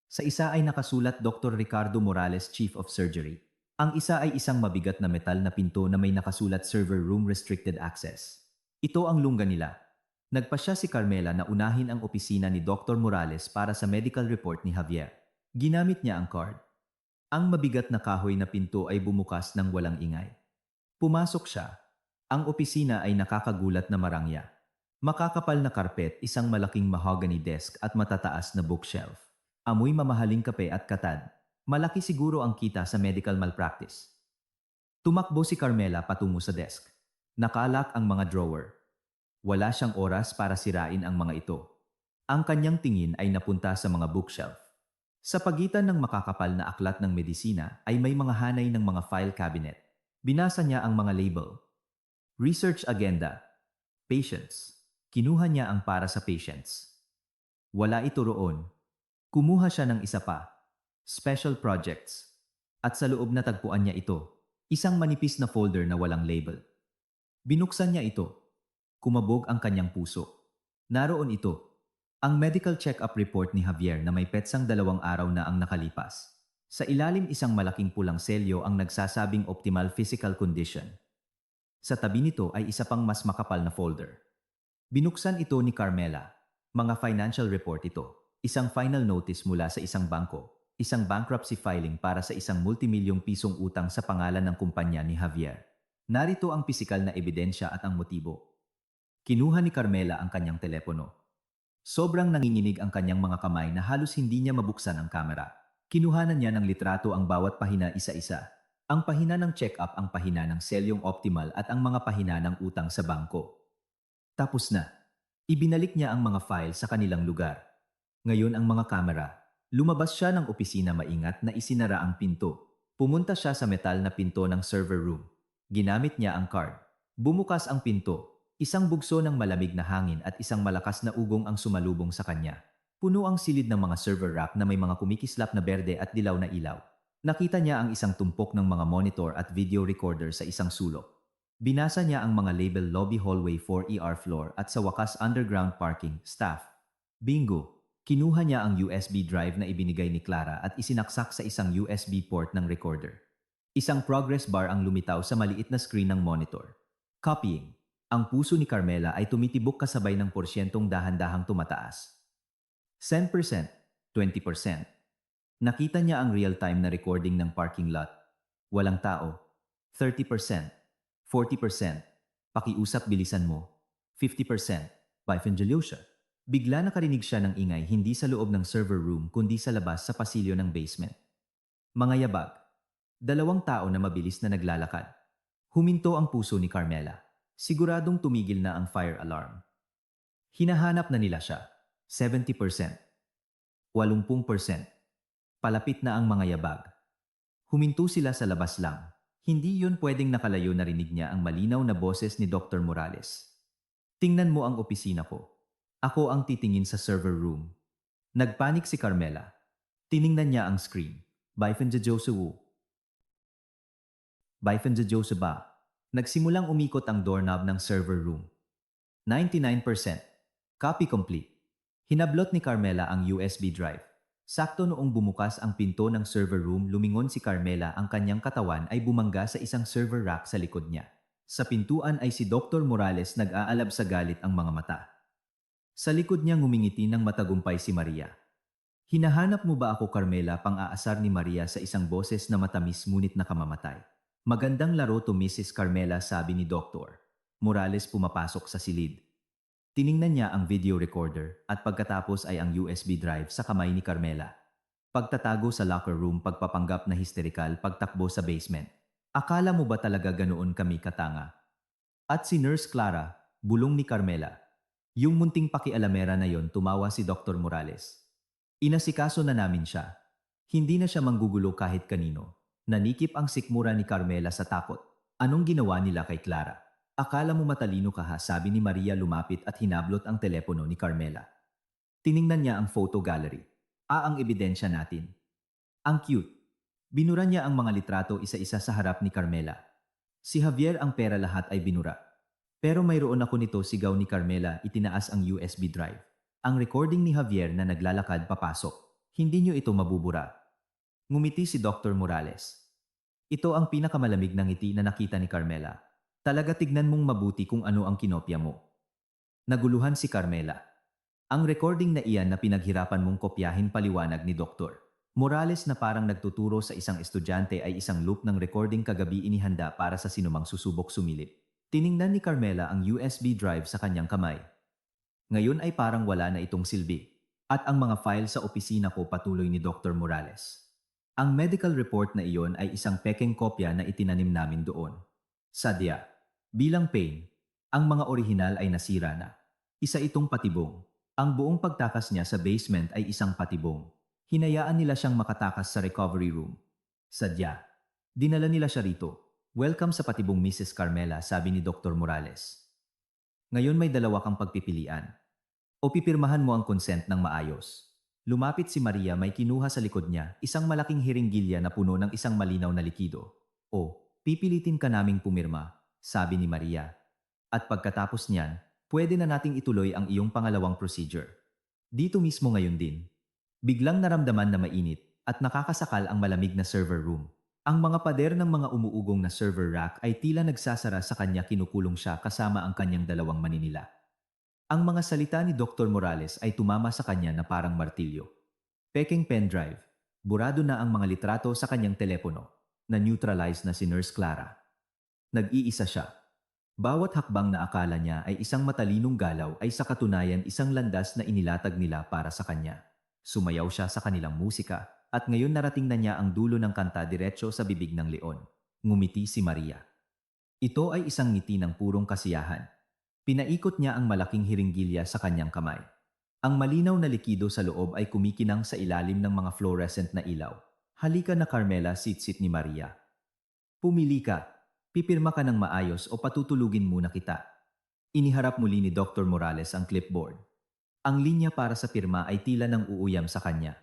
Sa isa ay nakasulat Dr. Ricardo Morales, Chief of Surgery. Ang isa ay isang mabigat na metal na pinto na may nakasulat Server Room Restricted Access. Ito ang lungga nila. Nagpasya si Carmela na unahin ang opisina ni Dr. Morales para sa medical report ni Javier. Ginamit niya ang card. Ang mabigat na kahoy na pinto ay bumukas ng walang ingay. Pumasok siya. Ang opisina ay nakakagulat na marangya. Makakapal na karpet, isang malaking mahogany desk at matataas na bookshelf. Amoy mamahaling kape at katad. Malaki siguro ang kita sa medical malpractice. Tumakbo si Carmela patungo sa desk. Nakalak ang mga drawer. Wala siyang oras para sirain ang mga ito. Ang kanyang tingin ay napunta sa mga bookshelf. Sa pagitan ng makakapal na aklat ng medisina ay may mga hanay ng mga file cabinet. Binasa niya ang mga label. Research agenda. Patients. Kinuha niya ang para sa patients. Wala ito roon. Kumuha siya ng isa pa. Special projects. At sa loob natagpuan niya ito. Isang manipis na folder na walang label. Binuksan niya ito. Kumabog ang kanyang puso. Naroon ito. Ang medical check-up report ni Javier na may petsang 2 araw na ang nakalipas. Sa ilalim, isang malaking pulang selyo ang nagsasabing optimal physical condition. Sa tabi nito ay isa pang mas makapal na folder. Binuksan ito ni Carmela. Mga financial report ito. Isang final notice mula sa isang bangko. Isang bankruptcy filing para sa isang multimilyong pisong utang sa pangalan ng kumpanya ni Javier. Narito ang pisikal na ebidensya at ang motibo. Kinuha ni Carmela ang kanyang telepono. Sobrang nanginginig ang kanyang mga kamay na halos hindi niya mabuksan ang kamera. Kinuhanan niya ng litrato ang bawat pahina isa-isa. Ang pahina ng check-up, ang pahina ng selyong optimal at ang mga pahina ng utang sa bangko. Tapos na. Ibinalik niya ang mga file sa kanilang lugar. Ngayon ang mga kamera. Lumabas siya ng opisina maingat na isinara ang pinto. Pumunta siya sa metal na pinto ng server room. Ginamit niya ang card. Bumukas ang pinto. Isang bugso ng malamig na hangin at isang malakas na ugong ang sumalubong sa kanya. Puno ang silid ng mga server rack na may mga kumikislap na berde at dilaw na ilaw. Nakita niya ang isang tumpok ng mga monitor at video recorder sa isang sulok. Binasa niya ang mga label lobby hallway 4ER floor at sa wakas underground parking, staff. Bingo! Kinuha niya ang USB drive na ibinigay ni Clara at isinaksak sa isang USB port ng recorder. Isang progress bar ang lumitaw sa maliit na screen ng monitor. Copying. Ang puso ni Carmela ay tumitibok kasabay ng porsyentong dahan-dahang tumataas. 10%, 20%. Nakita niya ang real-time na recording ng parking lot. Walang tao. 30%, 40%. Pakiusap bilisan mo. 50%. By Evangeliosia. Bigla nakarinig siya ng ingay hindi sa loob ng server room kundi sa labas sa pasilyo ng basement. Mga yabag. 2 tao na mabilis na naglalakad. Huminto ang puso ni Carmela. Siguradong tumigil na ang fire alarm. Hinahanap na nila siya. 70%. 80%. Palapit na ang mga yabag. Huminto sila sa labas lang. Hindi yun pwedeng nakalayo, narinig niya ang malinaw na boses ni Dr. Morales. Tingnan mo ang opisina ko. Ako ang titingin sa server room. Nagpanik si Carmela. Tiningnan niya ang screen. Byfan Jose Wu. Byfan Jose ba? Nagsimulang umikot ang doorknob ng server room. 99%. Copy complete. Hinablot ni Carmela ang USB drive. Sakto noong bumukas ang pinto ng server room, lumingon si Carmela, ang kanyang katawan ay bumangga sa isang server rack sa likod niya. Sa pintuan ay si Dr. Morales, nag-aalab sa galit ang mga mata. Sa likod niya ngumingiti ng matagumpay si Maria. Hinahanap mo ba ako, Carmela? Pang-aasar ni Maria sa isang boses na matamis ngunit nakamamatay. Magandang laro to, Mrs. Carmela, sabi ni Dr. Morales pumapasok sa silid. Tiningnan niya ang video recorder at pagkatapos ay ang USB drive sa kamay ni Carmela. Pagtatago sa locker room, pagpapanggap na hysterical, pagtakbo sa basement. Akala mo ba talaga ganoon kami katanga? At si Nurse Clara, bulong ni Carmela. Yung munting pakialamera na yon, tumawa si Dr. Morales. Inasikaso na namin siya. Hindi na siya manggugulo kahit kanino. Nanikip ang sikmura ni Carmela sa takot. Anong ginawa nila kay Clara? Akala mo matalino ka ha, sabi ni Maria, lumapit at hinablot ang telepono ni Carmela. Tiningnan niya ang photo gallery. Ang ebidensya natin. Ang cute. Binura niya ang mga litrato isa-isa sa harap ni Carmela. Si Javier, ang pera lahat ay binura. Pero mayroon ako nito, sigaw ni Carmela, itinaas ang USB drive. Ang recording ni Javier na naglalakad papasok. Hindi niyo ito mabubura. Ngumiti si Dr. Morales. Ito ang pinakamalamig na ngiti na nakita ni Carmela. Talaga, tignan mong mabuti kung ano ang kinopya mo. Naguluhan si Carmela. Ang recording na iyan na pinaghirapan mong kopyahin, paliwanag ni Dr. Morales na parang nagtuturo sa isang estudyante, ay isang loop ng recording kagabi inihanda para sa sinumang susubok sumilip. Tiningnan ni Carmela ang USB drive sa kanyang kamay. Ngayon ay parang wala na itong silbi. At ang mga file sa opisina ko, patuloy ni Dr. Morales. Ang medical report na iyon ay isang pekeng kopya na itinanim namin doon. Sadya, bilang pain, ang mga orihinal ay nasira na. Isa itong patibong. Ang buong pagtakas niya sa basement ay isang patibong. Hinayaan nila siyang makatakas sa recovery room. Sadya, dinala nila siya rito. Welcome sa patibong, Mrs. Carmela, sabi ni Dr. Morales. Ngayon may dalawa kang pagpipilian. O pipirmahan mo ang consent ng maayos. Lumapit si Maria, may kinuha sa likod niya, isang malaking hiringgilya na puno ng isang malinaw na likido. O, pipilitin ka naming pumirma, sabi ni Maria. At pagkatapos niyan, pwede na nating ituloy ang iyong pangalawang procedure. Dito mismo ngayon din. Biglang naramdaman na mainit at nakakasakal ang malamig na server room. Ang mga pader ng mga umuugong na server rack ay tila nagsasara sa kanya, kinukulong siya kasama ang kanyang dalawang maninila. Ang mga salita ni Dr. Morales ay tumama sa kanya na parang martilyo. Peking pendrive. Burado na ang mga litrato sa kanyang telepono. Na-neutralize na si Nurse Clara. Nag-iisa siya. Bawat hakbang na akala niya ay isang matalinong galaw ay sa katunayan isang landas na inilatag nila para sa kanya. Sumayaw siya sa kanilang musika at ngayon narating na niya ang dulo ng kanta diretso sa bibig ng leon. Ngumiti si Maria. Ito ay isang ngiti ng purong kasiyahan. Pinaikot niya ang malaking hiringgilya sa kanyang kamay. Ang malinaw na likido sa loob ay kumikinang sa ilalim ng mga fluorescent na ilaw. Halika na Carmela, sitsit ni Maria. Pumili ka. Pipirma ka ng maayos o patutulugin muna kita. Iniharap muli ni Dr. Morales ang clipboard. Ang linya para sa pirma ay tila nang uuyam sa kanya.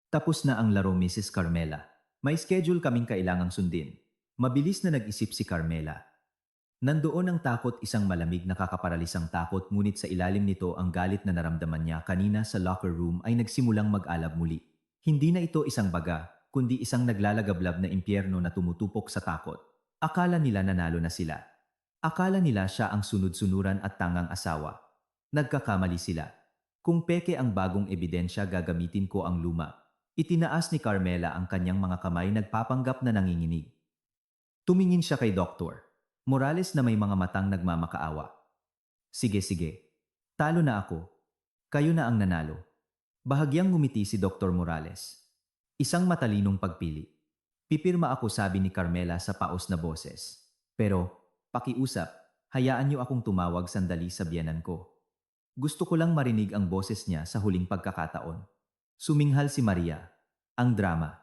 Tapos na ang laro, Mrs. Carmela. May schedule kaming kailangang sundin. Mabilis na nag-isip si Carmela. Nandoon ang takot, isang malamig na kakaparalisang takot, ngunit sa ilalim nito ang galit na naramdaman niya kanina sa locker room ay nagsimulang mag-alab muli. Hindi na ito isang baga, kundi isang naglalagablab na impyerno na tumutupok sa takot. Akala nila nanalo na sila. Akala nila siya ang sunod-sunuran at tangang asawa. Nagkakamali sila. Kung peke ang bagong ebidensya, gagamitin ko ang luma. Itinaas ni Carmela ang kanyang mga kamay, nagpapanggap na nanginginig. Tumingin siya kay Dr. Morales na may mga matang nagmamakaawa. Sige. Talo na ako. Kayo na ang nanalo. Bahagyang ngumiti si Dr. Morales. Isang matalinong pagpili. Pipirma ako, sabi ni Carmela sa paos na boses. Pero, pakiusap, hayaan niyo akong tumawag sandali sa biyenan ko. Gusto ko lang marinig ang boses niya sa huling pagkakataon. Suminghal si Maria. Ang drama.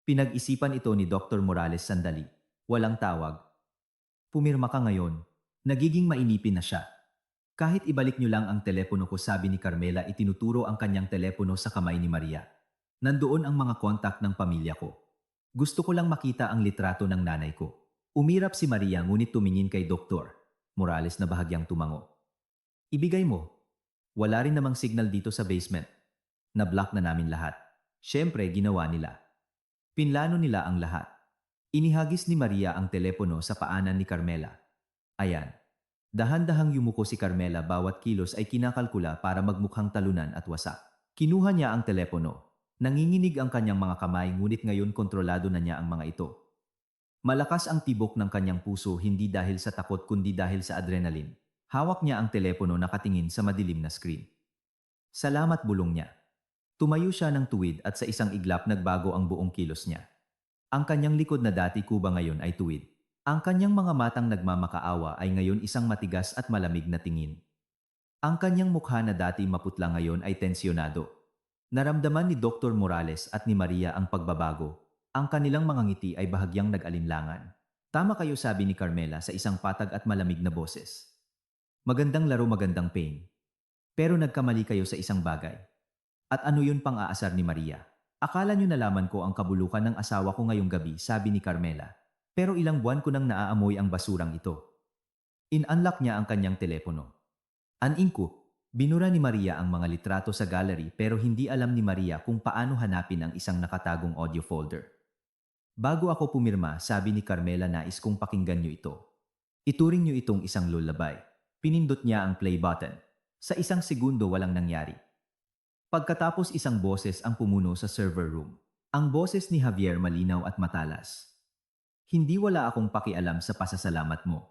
Pinag-isipan ito ni Dr. Morales sandali. Walang tawag. Pumirma ka ngayon. Nagiging mainipin na siya. Kahit ibalik niyo lang ang telepono ko, sabi ni Carmela, itinuturo ang kanyang telepono sa kamay ni Maria. Nandoon ang mga kontak ng pamilya ko. Gusto ko lang makita ang litrato ng nanay ko. Umirap si Maria, ngunit tumingin kay Dr. Morales na bahagyang tumango. Ibigay mo. Wala rin namang signal dito sa basement. Na-block na namin lahat. Siyempre, ginawa nila. Pinlano nila ang lahat. Inihagis ni Maria ang telepono sa paanan ni Carmela. Ayan. Dahan-dahang yumuko si Carmela, bawat kilos ay kinakalkula para magmukhang talunan at wasak. Kinuha niya ang telepono. Nanginginig ang kanyang mga kamay, ngunit ngayon kontrolado na niya ang mga ito. Malakas ang tibok ng kanyang puso, hindi dahil sa takot kundi dahil sa adrenaline. Hawak niya ang telepono, nakatingin sa madilim na screen. Salamat, bulong niya. Tumayo siya ng tuwid at sa isang iglap nagbago ang buong kilos niya. Ang kanyang likod na dati kuba ngayon ay tuwid. Ang kanyang mga matang nagmamakaawa ay ngayon isang matigas at malamig na tingin. Ang kanyang mukha na dati maputla ngayon ay tensyonado. Naramdaman ni Dr. Morales at ni Maria ang pagbabago. Ang kanilang mga ngiti ay bahagyang nag-alinlangan. Tama kayo, sabi ni Carmela sa isang patag at malamig na boses. Magandang laro, magandang pain. Pero nagkamali kayo sa isang bagay. At ano yun, pang-aasar ni Maria? Akala niyo nalaman ko ang kabulukan ng asawa ko ngayong gabi, sabi ni Carmela. Pero ilang buwan ko nang naaamoy ang basurang ito. In-unlock niya ang kanyang telepono. Aningko, binura ni Maria ang mga litrato sa gallery, pero hindi alam ni Maria kung paano hanapin ang isang nakatagong audio folder. Bago ako pumirma, sabi ni Carmela, nais kong pakinggan niyo ito. Ituring niyo itong isang lullaby. Pinindot niya ang play button. Sa isang segundo walang nangyari. Pagkatapos, isang boses ang pumuno sa server room. Ang boses ni Javier, malinaw at matalas. Hindi, wala akong pakialam sa pasasalamat mo.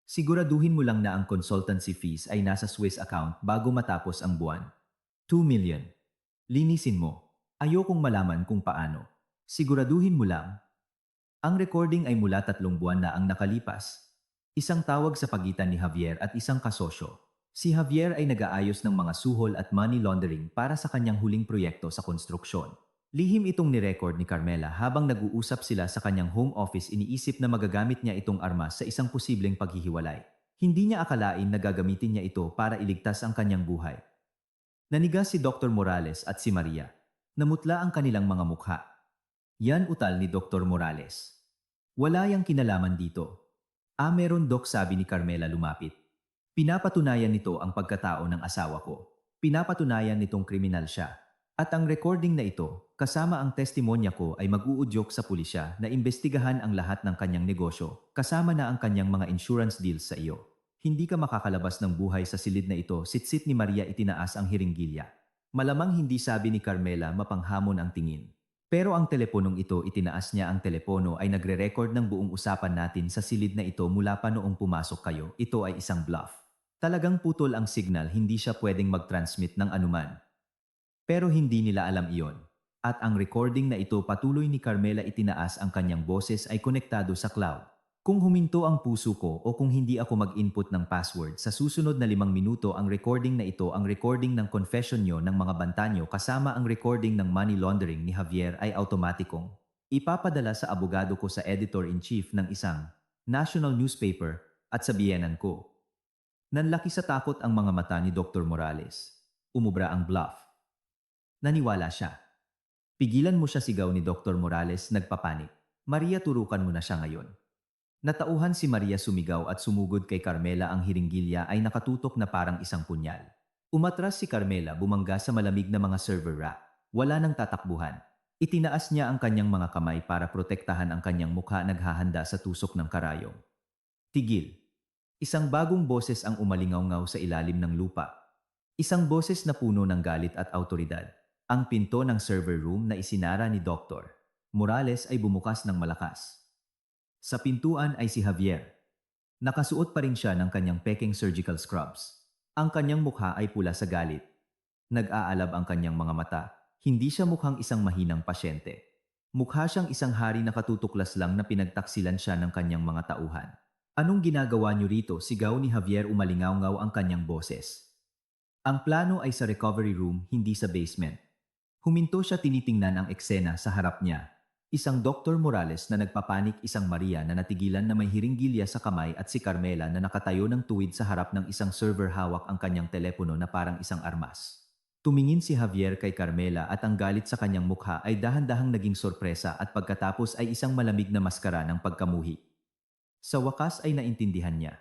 Siguraduhin mo lang na ang consultancy fees ay nasa Swiss account bago matapos ang buwan. 2 million. Linisin mo. Ayokong malaman kung paano. Siguraduhin mo lang. Ang recording ay mula 3 buwan na ang nakalipas. Isang tawag sa pagitan ni Javier at isang kasosyo. Si Javier ay nag-aayos ng mga suhol at money laundering para sa kanyang huling proyekto sa konstruksyon. Lihim itong nirecord ni Carmela habang nag-uusap sila sa kanyang home office. Iniisip na magagamit niya itong armas sa isang posibleng paghihiwalay. Hindi niya akalain na gagamitin niya ito para iligtas ang kanyang buhay. Nanigas si Dr. Morales at si Maria. Namutla ang kanilang mga mukha. Yan utal ni Dr. Morales. Wala yang kinalaman dito. Meron, Doc, sabi ni Carmela lumapit. Pinapatunayan nito ang pagkatao ng asawa ko. Pinapatunayan nitong kriminal siya. At ang recording na ito, kasama ang testimonya ko, ay mag-uudyok sa pulisya na imbestigahan ang lahat ng kanyang negosyo, kasama na ang kanyang mga insurance deals sa iyo. Hindi ka makakalabas ng buhay sa silid na ito, sitsit ni Maria itinaas ang hiringgilya. Malamang hindi sabi ni Carmela mapanghamon ang tingin. Pero ang teleponong ito itinaas niya ang telepono ay nagre-record ng buong usapan natin sa silid na ito mula pa noong pumasok kayo. Ito ay isang bluff. Talagang putol ang signal, hindi siya pwedeng mag-transmit ng anuman. Pero hindi nila alam iyon. At ang recording na ito patuloy ni Carmela itinaas ang kanyang boses ay konektado sa cloud. Kung huminto ang puso ko o kung hindi ako mag-input ng password sa susunod na 5 minuto ang recording na ito, ang recording ng confession nyo ng mga banta nyo kasama ang recording ng money laundering ni Javier ay automatikong ipapadala sa abogado ko sa editor-in-chief ng isang national newspaper at sabihanan ko. Nanlaki sa takot ang mga mata ni Dr. Morales. Umubra ang bluff. Naniwala siya. Pigilan mo siya, sigaw ni Dr. Morales nagpapanik. Maria, turukan mo na siya ngayon. Natauhan si Maria, sumigaw at sumugod kay Carmela, ang hiringgilya ay nakatutok na parang isang punyal. Umatras si Carmela, bumangga sa malamig na mga server rack. Wala nang tatakbuhan. Itinaas niya ang kanyang mga kamay para protektahan ang kanyang mukha, naghahanda sa tusok ng karayom. Tigil. Isang bagong boses ang umalingaw-ngaw sa ilalim ng lupa. Isang boses na puno ng galit at autoridad. Ang pinto ng server room na isinara ni Dr. Morales ay bumukas ng malakas. Sa pintuan ay si Javier. Nakasuot pa rin siya ng kanyang peking surgical scrubs. Ang kanyang mukha ay pula sa galit. Nag-aalab ang kanyang mga mata. Hindi siya mukhang isang mahinang pasyente. Mukha siyang isang hari na katutuklas lang na pinagtaksilan siya ng kanyang mga tauhan. Anong ginagawa niyo rito? Sigaw ni Javier, umalingaw-ngaw ang kanyang boses. Ang plano ay sa recovery room, hindi sa basement. Huminto siya, tinitingnan ang eksena sa harap niya. Isang Dr. Morales na nagpapanik, isang Maria na natigilan na may hiringgilya sa kamay at si Carmela na nakatayo ng tuwid sa harap ng isang server, hawak ang kanyang telepono na parang isang armas. Tumingin si Javier kay Carmela at ang galit sa kanyang mukha ay dahan-dahang naging sorpresa at pagkatapos ay isang malamig na maskara ng pagkamuhi. Sa wakas ay naintindihan niya.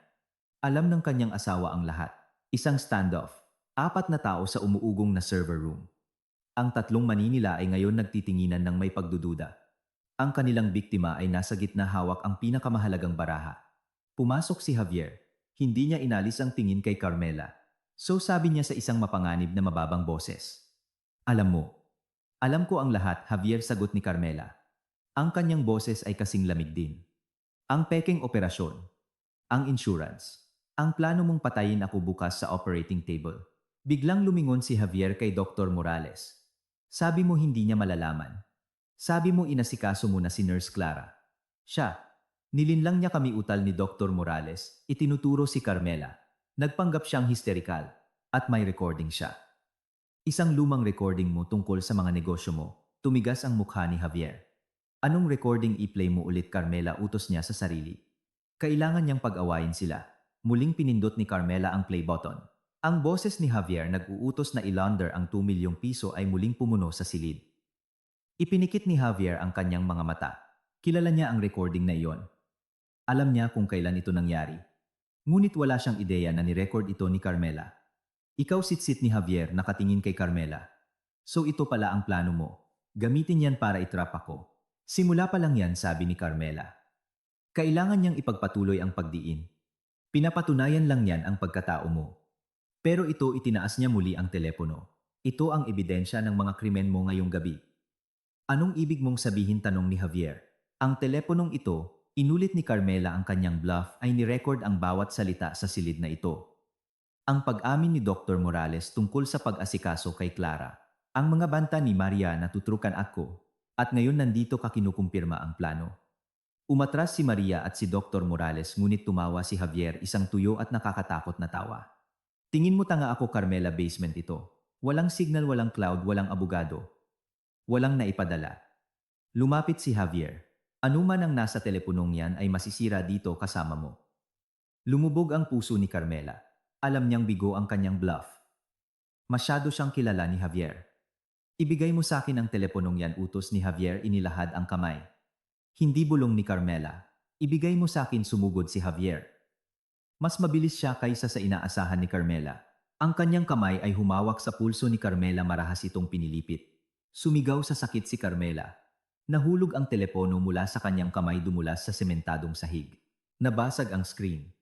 Alam ng kanyang asawa ang lahat. Isang standoff. 4 na tao sa umuugong na server room. Ang 3 Manila ay ngayon nagtitinginan ng may pagdududa. Ang kanilang biktima ay nasa gitna, hawak ang pinakamahalagang baraha. Pumasok si Javier. Hindi niya inalis ang tingin kay Carmela. So sabi niya sa isang mapanganib na mababang boses. Alam mo. Alam ko ang lahat, Javier, sagot ni Carmela. Ang kanyang boses ay kasing lamig din. Ang peking operasyon. Ang insurance. Ang plano mong patayin ako bukas sa operating table. Biglang lumingon si Javier kay Dr. Morales. Sabi mo hindi niya malalaman. Sabi mo inasikaso mo na si Nurse Clara. Siya. Nilinlang niya kami, utal ni Dr. Morales. Itinuturo si Carmela. Nagpanggap siyang hysterical. At may recording siya. Isang lumang recording mo tungkol sa mga negosyo mo. Tumigas ang mukha ni Javier. Anong recording? I-play mo ulit, Carmela, utos niya sa sarili. Kailangan niyang pag-awayin sila. Muling pinindot ni Carmela ang play button. Ang boses ni Javier, nag-uutos na ilaunder ang 2 milyong piso, ay muling pumuno sa silid. Ipinikit ni Javier ang kanyang mga mata. Kilala niya ang recording na iyon. Alam niya kung kailan ito nangyari. Ngunit wala siyang ideya na ni-record ito ni Carmela. Ikaw, sitsit ni Javier, nakatingin kay Carmela. So ito pala ang plano mo. Gamitin yan para itrap ako. Simula pa lang yan, sabi ni Carmela. Kailangan niyang ipagpatuloy ang pagdiin. Pinapatunayan lang yan ang pagkatao mo. Pero ito, itinaas niya muli ang telepono. Ito ang ebidensya ng mga krimen mo ngayong gabi. Anong ibig mong sabihin? Tanong ni Javier. Ang teleponong ito, inulit ni Carmela, ang kanyang bluff, ay nirecord ang bawat salita sa silid na ito. Ang pag-amin ni Dr. Morales tungkol sa pag-asikaso kay Clara. Ang mga banta ni Maria na tutrukan ako. At ngayon nandito ka, kinukumpirma ang plano. Umatras si Maria at si Dr. Morales, ngunit tumawa si Javier, isang tuyo at nakakatakot na tawa. Tingin mo tanga ako, Carmela, basement ito. Walang signal, walang cloud, walang abogado. Walang naipadala. Lumapit si Javier. Anuman ang nasa teleponong yan ay masisira dito kasama mo. Lumubog ang puso ni Carmela. Alam niyang bigo ang kanyang bluff. Masyado siyang kilala ni Javier. Ibigay mo sa akin ang teleponong yan, utos ni Javier, inilahad ang kamay. Hindi bulong ni Carmela. Ibigay mo sa akin, sumugod si Javier. Mas mabilis siya kaysa sa inaasahan ni Carmela. Ang kanyang kamay ay humawak sa pulso ni Carmela, marahas itong pinilipit. Sumigaw sa sakit si Carmela. Nahulog ang telepono mula sa kanyang kamay, dumulas sa sementadong sahig. Nabasag ang screen.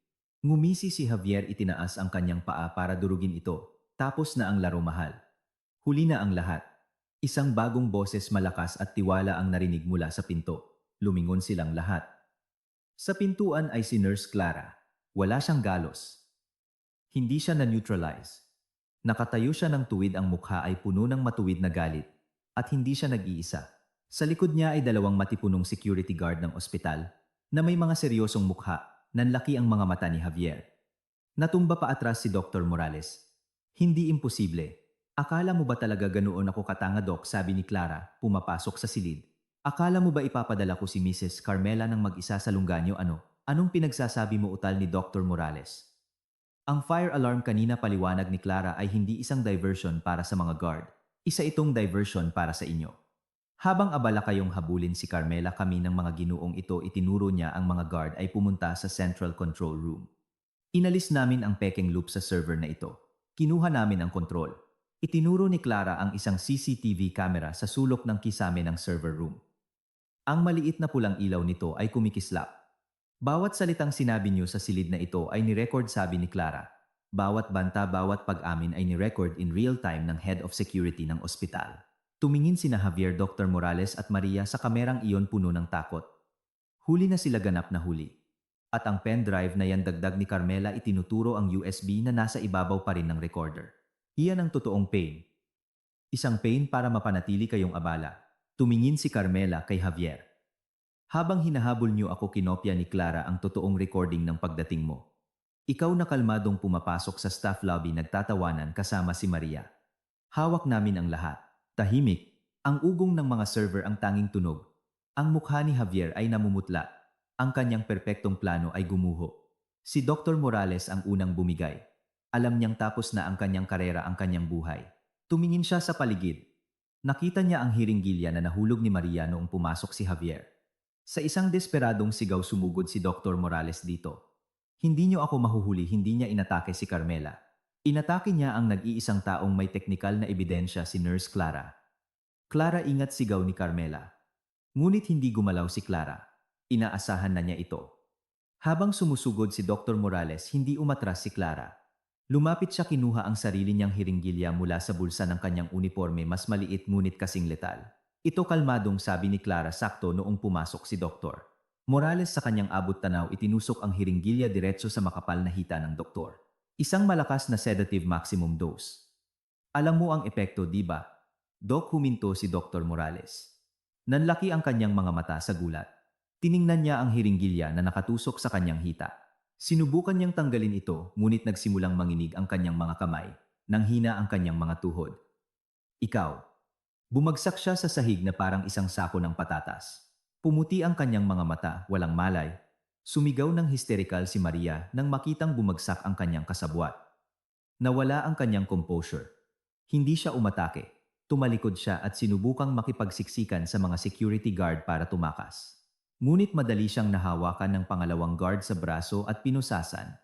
Ngumisi si Javier, itinaas ang kanyang paa para durugin ito. Tapos na ang laro, mahal. Huli na ang lahat. Isang bagong boses, malakas at tiwala ang narinig mula sa pinto. Lumingon silang lahat. Sa pintuan ay si Nurse Clara. Wala siyang galos. Hindi siya na-neutralize. Nakatayo siya ng tuwid, ang mukha ay puno ng matuwid na galit. At hindi siya nag-iisa. Sa likod niya ay dalawang matipunong security guard ng ospital na may mga seryosong mukha. Nanlaki ang mga mata ni Javier. Natumba pa atras si Dr. Morales. Hindi imposible. Akala mo ba talaga ganoon ako katanga, Doc? Sabi ni Clara, pumapasok sa silid. Akala mo ba ipapadala ko si Mrs. Carmela ng mag-isa sa lungganyo? Anong pinagsasabi mo, utal ni Dr. Morales? Ang fire alarm kanina, paliwanag ni Clara, ay hindi isang diversion para sa mga guard. Isa itong diversion para sa inyo. Habang abala kayong habulin si Carmela, kami ng mga ginuong ito, itinuro niya ang mga guard, ay pumunta sa Central Control Room. Inalis namin ang peking loop sa server na ito. Kinuha namin ang kontrol. Itinuro ni Clara ang isang CCTV camera sa sulok ng kisame ng server room. Ang maliit na pulang ilaw nito ay kumikislap. Bawat salitang sinabi niyo sa silid na ito ay nirecord, sabi ni Clara. Bawat banta, bawat pag-amin ay nirecord in real time ng head of security ng ospital. Tumingin sina Javier, Dr. Morales at Maria sa kamerang iyon, puno ng takot. Huli na sila, ganap na huli. At ang pendrive na yan, dagdag ni Carmela, itinuturo ang USB na nasa ibabaw pa rin ng recorder. Iyan ang totoong pain. Isang pain para mapanatili kayong abala. Tumingin si Carmela kay Javier. Habang hinahabol niyo ako, kinopya ni Clara ang totoong recording ng pagdating mo. Ikaw na kalmadong pumapasok sa staff lobby, nagtatawanan kasama si Maria. Hawak namin ang lahat. Tahimik. Ang ugong ng mga server ang tanging tunog. Ang mukha ni Javier ay namumutla. Ang kanyang perpektong plano ay gumuho. Si Dr. Morales ang unang bumigay. Alam niyang tapos na ang kanyang karera, ang kanyang buhay. Tumingin siya sa paligid. Nakita niya ang hiringgilya na nahulog ni Maria noong pumasok si Javier. Sa isang desperadong sigaw, sumugod si Dr. Morales dito. Hindi niyo ako mahuhuli, hindi niya inatake si Carmela. Inatake niya ang nag-iisang taong may teknikal na ebidensya, si Nurse Clara. Clara, ingat, sigaw ni Carmela. Ngunit hindi gumalaw si Clara. Inaasahan na niya ito. Habang sumusugod si Dr. Morales, hindi umatras si Clara. Lumapit siya, kinuha ang sarili niyang hiringgilya mula sa bulsa ng kanyang uniforme, mas maliit ngunit kasing letal. Ito, kalmadong sabi ni Clara, sakto noong pumasok si Dr. Morales sa kanyang abot tanaw, itinusok ang hiringgilya diretso sa makapal na hita ng doktor. Isang malakas na sedative maximum dose. Alam mo ang epekto, di ba? Doc, huminto si Dr. Morales. Nanlaki ang kanyang mga mata sa gulat. Tiningnan niya ang hiringgilya na nakatusok sa kanyang hita. Sinubukan niyang tanggalin ito, ngunit nagsimulang manginig ang kanyang mga kamay, nanghina ang kanyang mga tuhod. Ikaw. Bumagsak siya sa sahig na parang isang sako ng patatas. Pumuti ang kanyang mga mata, walang malay. Sumigaw ng hysterical si Maria nang makitang bumagsak ang kanyang kasabwat. Nawala ang kanyang composure. Hindi siya umatake. Tumalikod siya at sinubukang makipagsiksikan sa mga security guard para tumakas. Ngunit madali siyang nahawakan ng pangalawang guard sa braso at pinusasan.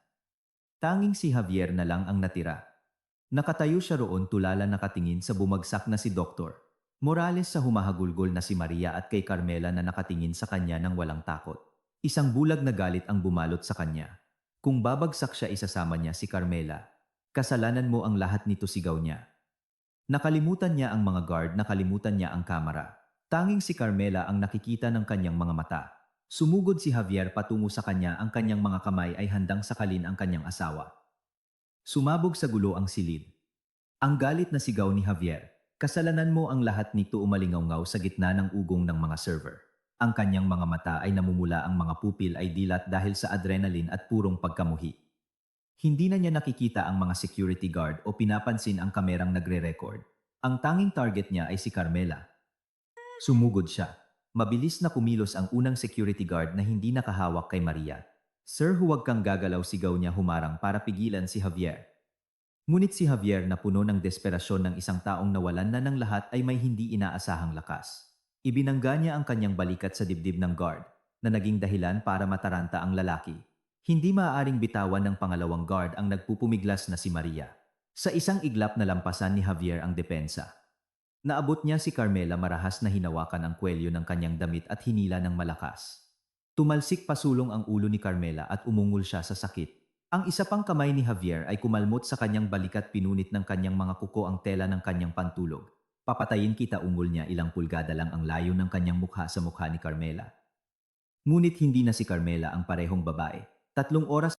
Tanging si Javier na lang ang natira. Nakatayo siya roon, tulala, nakatingin sa bumagsak na si Dr. Morales, sa humahagulgol na si Maria at kay Carmela na nakatingin sa kanya ng walang takot. Isang bulag na galit ang bumalot sa kanya. Kung babagsak siya, isasama niya si Carmela. Kasalanan mo ang lahat nito, sigaw niya. Nakalimutan niya ang mga guard, nakalimutan niya ang kamera. Tanging si Carmela ang nakikita ng kanyang mga mata. Sumugod si Javier patungo sa kanya, ang kanyang mga kamay ay handang sakalin ang kanyang asawa. Sumabog sa gulo ang silid. Ang galit na sigaw ni Javier, kasalanan mo ang lahat nito, umalingaw sa gitna ng ugong ng mga server. Ang kanyang mga mata ay namumula, ang mga pupil ay dilat dahil sa adrenaline at purong pagkamuhi. Hindi na niya nakikita ang mga security guard o pinapansin ang kamerang nagre-record. Ang tanging target niya ay si Carmela. Sumugod siya. Mabilis na kumilos ang unang security guard na hindi nakahawak kay Maria. Sir, huwag kang gagalaw, sigaw niya humarang para pigilan si Javier. Ngunit si Javier, na puno ng desperasyon ng isang taong nawalan na ng lahat, ay may hindi inaasahang lakas. Ibinangga niya ang kanyang balikat sa dibdib ng guard, na naging dahilan para mataranta ang lalaki. Hindi maaaring bitawan ng pangalawang guard ang nagpupumiglas na si Maria. Sa isang iglap na lampasan ni Javier ang depensa. Naabot niya si Carmela, marahas na hinawakan ang kwelyo ng kanyang damit at hinila ng malakas. Tumalsik pasulong ang ulo ni Carmela at umungol siya sa sakit. Ang isa pang kamay ni Javier ay kumalmot sa kanyang balikat pinunit ng kanyang mga kuko ang tela ng kanyang pantulog. Papatayin kita ungol niya ilang pulgada lang ang layo ng kanyang mukha sa mukha ni Carmela. Ngunit hindi na si Carmela ang parehong babae. 3 oras